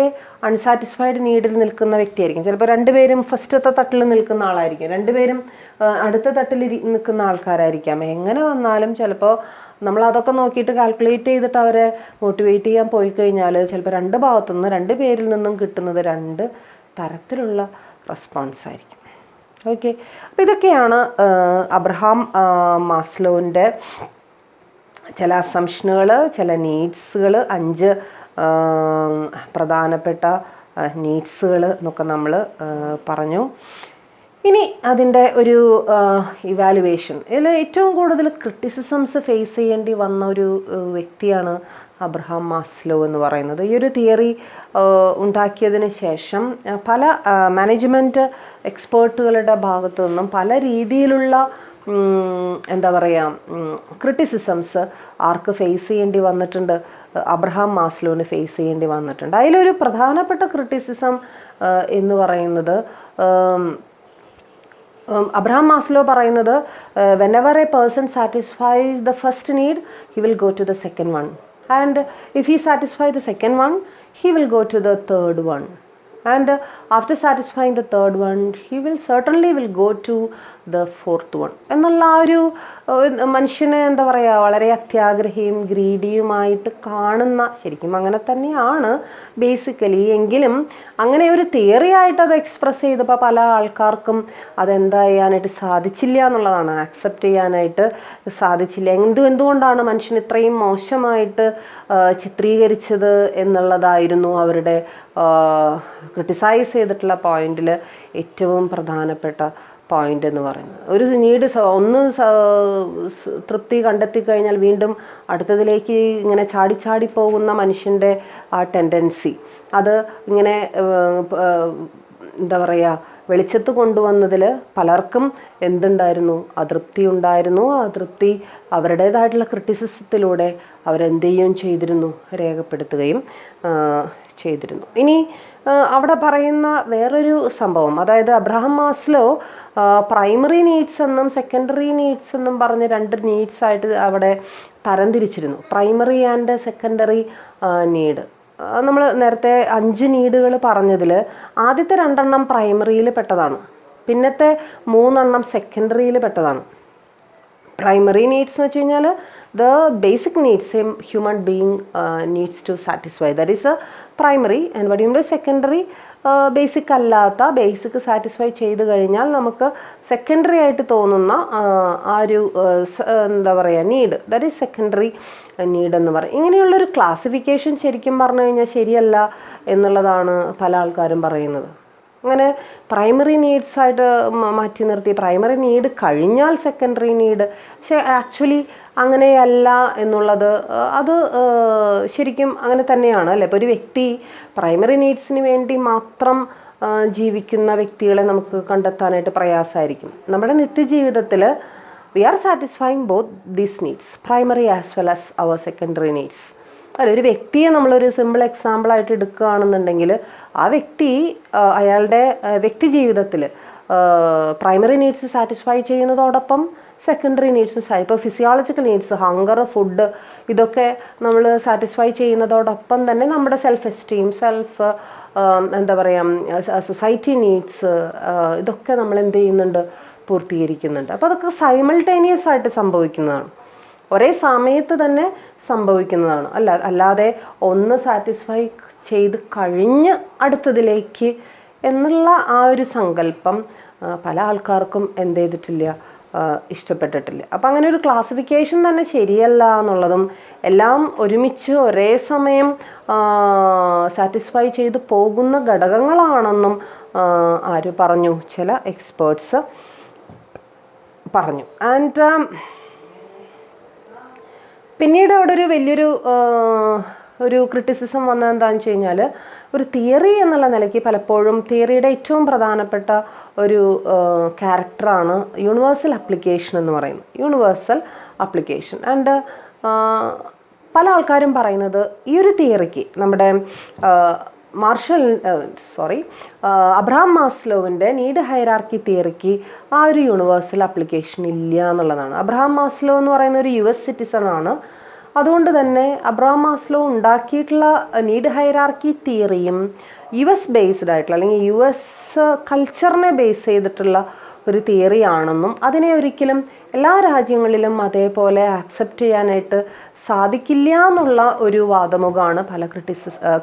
അൺസാറ്റിസ്ഫൈഡ് നീഡിൽ നിൽക്കുന്ന വ്യക്തിയായിരിക്കും. ചിലപ്പോൾ രണ്ടുപേരും ഫസ്റ്റത്തെ തട്ടിൽ നിൽക്കുന്ന ആളായിരിക്കും, രണ്ടുപേരും അടുത്ത തട്ടിൽ നിൽക്കുന്ന ആൾക്കാരായിരിക്കാം. എങ്ങനെ വന്നാലും ചിലപ്പോൾ നമ്മൾ അതൊക്കെ നോക്കിയിട്ട് കാൽക്കുലേറ്റ് ചെയ്തിട്ട് അവരെ മോട്ടിവേറ്റ് ചെയ്യാൻ പോയി കഴിഞ്ഞാൽ ചിലപ്പോൾ രണ്ട് ഭാഗത്തുനിന്ന്, രണ്ട് പേരിൽ നിന്നും കിട്ടുന്നത് രണ്ട് തരത്തിലുള്ള റെസ്പോൺസ് ആയിരിക്കും. ഓക്കെ, അപ്പോൾ ഇതൊക്കെയാണ് അബ്രഹാം മാസ്ലോവിൻ്റെ ചില അസംഷനുകൾ, ചില നീഡ്സുകൾ, 5 പ്രധാനപ്പെട്ട നീഡ്സുകൾ എന്നൊക്കെ നമ്മൾ പറഞ്ഞു. ഇനി അതിൻ്റെ ഒരു ഇവാലുവേഷൻ. ഇതിൽ ഏറ്റവും കൂടുതൽ ക്രിറ്റിസിസംസ് ഫേസ് ചെയ്യേണ്ടി വന്ന ഒരു വ്യക്തിയാണ് അബ്രഹാം മാസ്ലോ എന്ന് പറയുന്നത്. ഈ ഒരു തിയറി ഉണ്ടാക്കിയതിന് ശേഷം പല മാനേജ്മെൻറ്റ് എക്സ്പേർട്ടുകളുടെ ഭാഗത്തു നിന്നും പല രീതിയിലുള്ള എന്താ പറയുക ക്രിറ്റിസിസംസ് ആർക്ക് ഫേസ് ചെയ്യേണ്ടി വന്നിട്ടുണ്ട്? അബ്രഹാം മാസ്ലോന് ഫേസ് ചെയ്യേണ്ടി വന്നിട്ടുണ്ട്. അതിലൊരു പ്രധാനപ്പെട്ട ക്രിറ്റിസിസം എന്ന് പറയുന്നത് അബ്രഹാം മാസ്ലോ പറയുന്നത് whenever a person satisfies the first need, he will go to the second one, and if he satisfies the second one, he will go to the third one, and after satisfying the third one, he will certainly go to the fourth one. എന്നുള്ള ആ ഒരു മനുഷ്യനെ എന്താ പറയുക, വളരെ അത്യാഗ്രഹിയും ഗ്രീഡിയുമായിട്ട് കാണുന്ന, ശരിക്കും അങ്ങനെ തന്നെയാണ് ബേസിക്കലി, എങ്കിലും അങ്ങനെ ഒരു തിയറി ആയിട്ട് അത് എക്സ്പ്രസ് ചെയ്തപ്പോൾ പല ആൾക്കാർക്കും അതെന്താ ചെയ്യാനായിട്ട് സാധിച്ചില്ല എന്നുള്ളതാണ്, ആക്സെപ്റ്റ് ചെയ്യാനായിട്ട് സാധിച്ചില്ല. എന്തുകൊണ്ടാണ് മനുഷ്യൻ ഇത്രയും മോശമായിട്ട് ചിത്രീകരിച്ചത് എന്നുള്ളതായിരുന്നു അവരുടെ ക്രിട്ടിസൈസ് ചെയ്തിട്ടുള്ള പോയിന്റിൽ ഏറ്റവും പ്രധാനപ്പെട്ട പോയിന്റ് എന്ന് പറയുന്നത്. ഒരു നീഡ് ഒന്ന് തൃപ്തി കണ്ടെത്തി കഴിഞ്ഞാൽ വീണ്ടും അടുത്തതിലേക്ക് ഇങ്ങനെ ചാടി പോകുന്ന മനുഷ്യൻ്റെ ആ ടെൻഡൻസി, അത് ഇങ്ങനെ എന്താ പറയുക വെളിച്ചത്ത് കൊണ്ടുവന്നതിൽ പലർക്കും എന്തുണ്ടായിരുന്നു? അതൃപ്തി ഉണ്ടായിരുന്നു. ആ അതൃപ്തി അവരുടേതായിട്ടുള്ള ക്രിറ്റിസിസത്തിലൂടെ അവരെന്ത് ചെയ്യുകയും ചെയ്തിരുന്നു? രേഖപ്പെടുത്തുകയും ചെയ്തിരുന്നു. ഇനി അവിടെ പറയുന്ന വേറൊരു സംഭവം, അതായത് അബ്രഹാം മാസ്ലോ പ്രൈമറി നീഡ്സ് എന്നും സെക്കൻഡറി നീഡ്സ് എന്നും പറഞ്ഞ് 2 നീഡ്സ് ആയിട്ട് അവിടെ തരംതിരിച്ചിരുന്നു. Primary and secondary need. നമ്മൾ നേരത്തെ 5 നീഡുകൾ പറഞ്ഞതിൽ ആദ്യത്തെ 2 പ്രൈമറിയിൽ പെട്ടതാണ്, പിന്നത്തെ 3 സെക്കൻഡറിയിൽ പെട്ടതാണ്. പ്രൈമറി നീഡ്സ് എന്ന് വെച്ച് കഴിഞ്ഞാൽ the basic needs a human being needs to satisfy, that is a primary. and what you mean by secondary, basic അല്ലാത്ത, ബേസിക് സാറ്റിസ്ഫൈ ചെയ്ത് കഴിഞ്ഞാൽ നമുക്ക് സെക്കൻഡറി ആയിട്ട് തോന്നുന്ന ആ ഒരു എന്താ പറയുക need, that is secondary need എന്ന് പറയും. ഇങ്ങനെയുള്ളൊരു ക്ലാസിഫിക്കേഷൻ ശരിക്കും പറഞ്ഞു കഴിഞ്ഞാൽ ശരിയല്ല എന്നുള്ളതാണ് പല ആൾക്കാരും പറയുന്നത്. അങ്ങനെ പ്രൈമറി നീഡ്സ് ആയിട്ട് മാറ്റി നിർത്തി, പ്രൈമറി നീഡ് കഴിഞ്ഞാൽ സെക്കൻഡറി നീഡ്. പക്ഷെ ആക്ച്വലി അങ്ങനെയല്ല എന്നുള്ളത്, അത് ശരിക്കും അങ്ങനെ തന്നെയാണ് അല്ലേ. ഇപ്പോൾ ഒരു വ്യക്തി പ്രൈമറി നീഡ്സിന് വേണ്ടി മാത്രം ജീവിക്കുന്ന വ്യക്തികളെ നമുക്ക് കണ്ടെത്താനായിട്ട് പ്രയാസമായിരിക്കും. നമ്മുടെ നിത്യജീവിതത്തിൽ we are satisfying both these needs, primary as well as our secondary needs. അല്ല, ഒരു വ്യക്തിയെ നമ്മളൊരു സിമ്പിൾ എക്സാമ്പിളായിട്ട് എടുക്കുകയാണെന്നുണ്ടെങ്കിൽ ആ വ്യക്തി അയാളുടെ വ്യക്തി ജീവിതത്തിൽ പ്രൈമറി നീഡ്സ് സാറ്റിസ്ഫൈ ചെയ്യുന്നതോടൊപ്പം സെക്കൻഡറി നീഡ്സ്, ഇപ്പോൾ ഫിസിയോളജിക്കൽ നീഡ്സ്, ഹങ്കർ, ഫുഡ്, ഇതൊക്കെ നമ്മൾ സാറ്റിസ്ഫൈ ചെയ്യുന്നതോടൊപ്പം തന്നെ നമ്മുടെ സെൽഫ് എസ്റ്റീം, എന്താ പറയുക സൊസൈറ്റി നീഡ്സ്, ഇതൊക്കെ നമ്മൾ എന്ത് ചെയ്യുന്നുണ്ട്? പൂർത്തീകരിക്കുന്നുണ്ട്. അപ്പോൾ അതൊക്കെ സൈമൾട്ടേനിയസ് ആയിട്ട് സംഭവിക്കുന്നതാണ്, ഒരേ സമയത്ത് തന്നെ സംഭവിക്കുന്നതാണ്. അല്ലാതെ ഒന്ന് സാറ്റിസ്ഫൈ ചെയ്ത് കഴിഞ്ഞ് അടുത്തതിലേക്ക് എന്നുള്ള ആ ഒരു സങ്കല്പം പല ആൾക്കാർക്കും എന്ത് ചെയ്തിട്ടില്ല, ഇഷ്ടപ്പെട്ടിട്ടില്ല. അപ്പം അങ്ങനെ ഒരു ക്ലാസിഫിക്കേഷൻ തന്നെ ശരിയല്ല എന്നുള്ളതും, എല്ലാം ഒരുമിച്ച് ഒരേ സമയം സാറ്റിസ്ഫൈ ചെയ്ത് പോകുന്ന ഘടകങ്ങളാണെന്നും ആര് പറഞ്ഞു? ചില എക്സ്പേർട്സ് പറഞ്ഞു. ആൻഡ് പിന്നീട് അവിടെ ഒരു വലിയൊരു ക്രിറ്റിസിസം വന്നത് എന്താണെന്ന് വെച്ച് കഴിഞ്ഞാൽ, ഒരു തിയറി എന്നുള്ള നിലയ്ക്ക് പലപ്പോഴും തിയറിയുടെ ഏറ്റവും പ്രധാനപ്പെട്ട ഒരു ക്യാരക്ടറാണ് യൂണിവേഴ്സൽ അപ്ലിക്കേഷൻ എന്ന് പറയുന്നത്. Universal application. ആൻഡ് പല ആൾക്കാരും പറയുന്നത് ഈ ഒരു തിയറിക്ക്, നമ്മുടെ അബ്രഹാം മാസ്ലോവിൻ്റെ നീഡ് ഹൈറാർക്കി തിയറിക്ക് ആ ഒരു യൂണിവേഴ്സൽ അപ്ലിക്കേഷൻ ഇല്ല എന്നുള്ളതാണ്. അബ്രഹാം മാസ്ലോ എന്ന് പറയുന്ന ഒരു US സിറ്റിസൺ ആണ്. അതുകൊണ്ട് തന്നെ അബ്രഹാം മാസ്ലോ ഉണ്ടാക്കിയിട്ടുള്ള നീഡ് ഹൈറാർക്കി തിയറിയും US ബേസ്ഡ് ആയിട്ടുള്ള, അല്ലെങ്കിൽ US കൾച്ചറിനെ ബേസ് ചെയ്തിട്ടുള്ള ഒരു തിയറി ആണെന്നും അതിനെ ഒരിക്കലും എല്ലാ രാജ്യങ്ങളിലും അതേപോലെ ആക്സെപ്റ്റ് ചെയ്യാനായിട്ട് സാധിക്കില്ല എന്നുള്ള ഒരു വാദമുഖമാണ് പല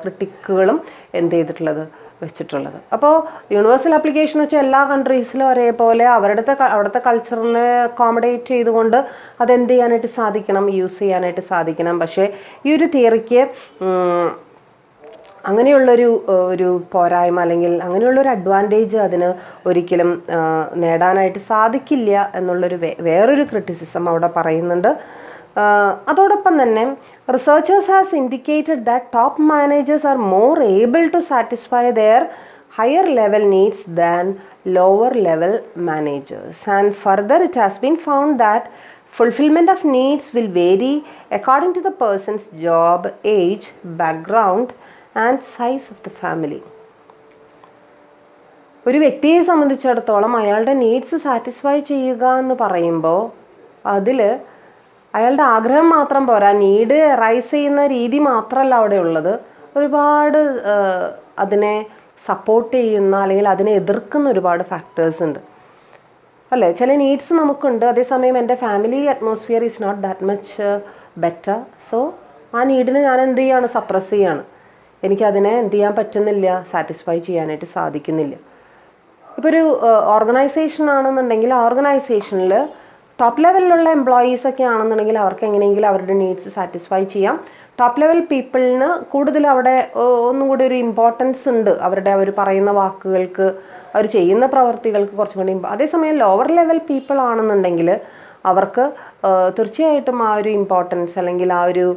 ക്രിട്ടിക്കുകളും എന്ത് ചെയ്തിട്ടുള്ളത്, വെച്ചിട്ടുള്ളത്. അപ്പോൾ യൂണിവേഴ്സൽ ആപ്ലിക്കേഷൻ എന്ന് വെച്ചാൽ എല്ലാ കൺട്രീസിലും ഒരേപോലെ അവിടുത്തെ കൾച്ചറിനെ അക്കോമഡേറ്റ് ചെയ്തുകൊണ്ട് അതെന്ത് ചെയ്യാനായിട്ട് സാധിക്കണം, യൂസ് ചെയ്യാനായിട്ട് സാധിക്കണം. പക്ഷേ ഈ ഒരു തിയറിക്ക് അങ്ങനെയുള്ളൊരു പോരായ്മ അല്ലെങ്കിൽ അങ്ങനെയുള്ളൊരു അഡ്വാൻറ്റേജ് അതിന് ഒരിക്കലും നേടാനായിട്ട് സാധിക്കില്ല എന്നുള്ളൊരു വേറൊരു ക്രിറ്റിസിസം അവിടെ പറയുന്നുണ്ട്. അതോടൊപ്പം തന്നെ researchers has indicated that top managers are more able to satisfy their higher level needs than lower level managers, and further it has been found that fulfillment of needs will vary according to the person's job, age, background and size of the family. ഒരു വ്യക്തിയെ സംബന്ധിച്ചിടത്തോളം അയാളുടെ നീഡ്സ് സാറ്റിസ്ഫൈ ചെയ്യുക എന്ന് പറയുമ്പോൾ അതിൽ അയാളുടെ ആഗ്രഹം മാത്രം പോരാ, നീഡ് റൈസ് ചെയ്യുന്ന രീതി മാത്രമല്ല അവിടെ ഉള്ളത്, ഒരുപാട് അതിനെ സപ്പോർട്ട് ചെയ്യുന്ന അല്ലെങ്കിൽ അതിനെ എതിർക്കുന്ന ഒരുപാട് ഫാക്ടേഴ്സ് ഉണ്ട് അല്ലേ. ചില നീഡ്സ് നമുക്കുണ്ട്, അതേസമയം എൻ്റെ family atmosphere is not that much better. So ആ നീഡിനെ ഞാൻ എന്ത് ചെയ്യാണ്, സപ്രസ് ചെയ്യാണ്. എനിക്കതിനെ എന്ത് ചെയ്യാൻ പറ്റുന്നില്ല, സാറ്റിസ്ഫൈ ചെയ്യാനായിട്ട് സാധിക്കുന്നില്ല. ഇപ്പോൾ ഒരു ഓർഗനൈസേഷൻ ആണെന്നുണ്ടെങ്കിൽ ആ ഓർഗനൈസേഷനിൽ ടോപ്പ് ലെവലിലുള്ള എംപ്ലോയീസൊക്കെ ആണെന്നുണ്ടെങ്കിൽ അവർക്ക് എങ്ങനെയെങ്കിലും അവരുടെ നീഡ്സ് സാറ്റിസ്ഫൈ ചെയ്യാം. ടോപ്പ് ലെവൽ പീപ്പിളിന് കൂടുതൽ അവിടെ ഒന്നും കൂടി ഒരു ഇമ്പോർട്ടൻസ് ഉണ്ട്, അവർ പറയുന്ന വാക്കുകൾക്ക്, അവർ ചെയ്യുന്ന പ്രവർത്തികൾക്ക് കുറച്ചും കൂടി. അതേസമയം ലോവർ ലെവൽ പീപ്പിൾ ആണെന്നുണ്ടെങ്കിൽ അവർക്ക് തീർച്ചയായിട്ടും ആ ഒരു ഇമ്പോർട്ടൻസ് അല്ലെങ്കിൽ ആ ഒരു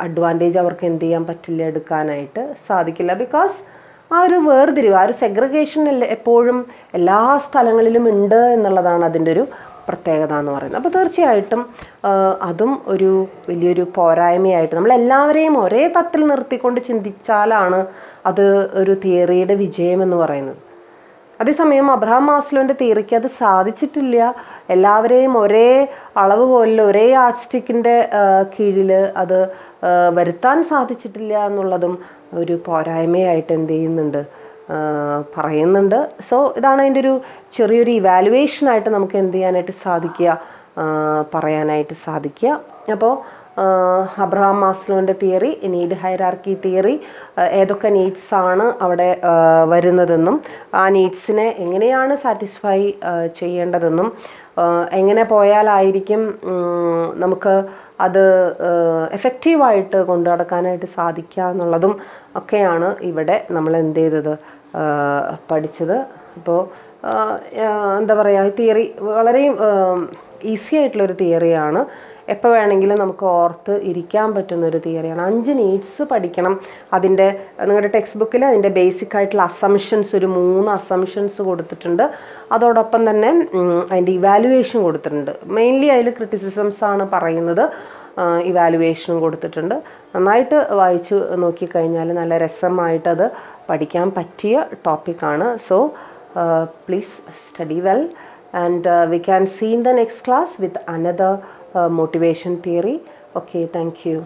അഡ്വാൻറ്റേജ് അവർക്ക് എന്ത് ചെയ്യാൻ പറ്റില്ല, എടുക്കാനായിട്ട് സാധിക്കില്ല. ബിക്കോസ് ആ ഒരു വേർതിരിവ്, ആ ഒരു സെഗ്രിഗേഷൻ എപ്പോഴും എല്ലാ സ്ഥലങ്ങളിലും ഉണ്ട് എന്നുള്ളതാണ് അതിൻ്റെ ഒരു പ്രത്യേകത എന്ന് പറയുന്നത്. അപ്പോൾ തീർച്ചയായിട്ടും അതും ഒരു വലിയൊരു പോരായ്മയായിട്ട് നമ്മളെല്ലാവരെയും ഒരേ തട്ടിൽ നിർത്തിക്കൊണ്ട് ചിന്തിച്ചാലാണ് അത് ഒരു തിയറിയുടെ വിജയം എന്ന് പറയുന്നത്. അതേസമയം അബ്രഹാം മാസ്ലോൻ്റെ തിയറിക്ക് അത് സാധിച്ചിട്ടില്ല. എല്ലാവരെയും ഒരേ അളവുകോലിൽ ഒരേ ആർട്ട് സ്റ്റിക്കിൻ്റെ കീഴിൽ അത് വരുത്താൻ സാധിച്ചിട്ടില്ല എന്നുള്ളതും ഒരു പോരായ്മയായിട്ട് എന്ത് ചെയ്യുന്നുണ്ട്, പറയുന്നുണ്ട്. സോ ഇതാണ് അതിൻ്റെ ഒരു ചെറിയൊരു ഇവാലുവേഷനായിട്ട് നമുക്ക് എന്ത് ചെയ്യാനായിട്ട് സാധിക്കുക, പറയാനായിട്ട് സാധിക്കുക. അപ്പോൾ അബ്രഹാം മാസ്ലോൻ്റെ തിയറി, നീഡ് ഹൈറാർക്കി തിയറി, ഏതൊക്കെ നീഡ്സാണ് അവിടെ വരുന്നതെന്നും ആ നീഡ്സിനെ എങ്ങനെയാണ് സാറ്റിസ്ഫൈ ചെയ്യേണ്ടതെന്നും എങ്ങനെ പോയാലായിരിക്കും നമുക്ക് അത് എഫക്റ്റീവായിട്ട് കൊണ്ടു നടക്കാനായിട്ട് സാധിക്കുക എന്നുള്ളതും ഒക്കെയാണ് ഇവിടെ നമ്മൾ എന്ത് ചെയ്തത്, പഠിച്ചത്. അപ്പോൾ എന്താ പറയുക, തിയറി വളരെ ഈസി ആയിട്ടുള്ളൊരു തിയറിയാണ്. എപ്പോൾ വേണമെങ്കിലും നമുക്ക് ഓർത്ത് ഇരിക്കാൻ പറ്റുന്നൊരു തിയറിയാണ്. 5 നീഡ്സ് പഠിക്കണം. അതിൻ്റെ നിങ്ങളുടെ ടെക്സ്റ്റ് ബുക്കിൽ അതിൻ്റെ ബേസിക് ആയിട്ടുള്ള അസംഷൻസ് ഒരു 3 അസംഷൻസ് കൊടുത്തിട്ടുണ്ട്. അതോടൊപ്പം തന്നെ അതിൻ്റെ ഇവാലുവേഷൻ കൊടുത്തിട്ടുണ്ട്. മെയിൻലി അതിൽ ക്രിറ്റിസിസംസ് ആണ് പറയുന്നത്, ഇവാലുവേഷനും കൊടുത്തിട്ടുണ്ട്. നന്നായിട്ട് വായിച്ചു നോക്കിക്കഴിഞ്ഞാൽ നല്ല രസമായിട്ടത് പഠിക്കാൻ പറ്റിയ ടോപ്പിക്കാണ്. So please study well, and we can see in the next class with another motivation theory. Okay, thank you.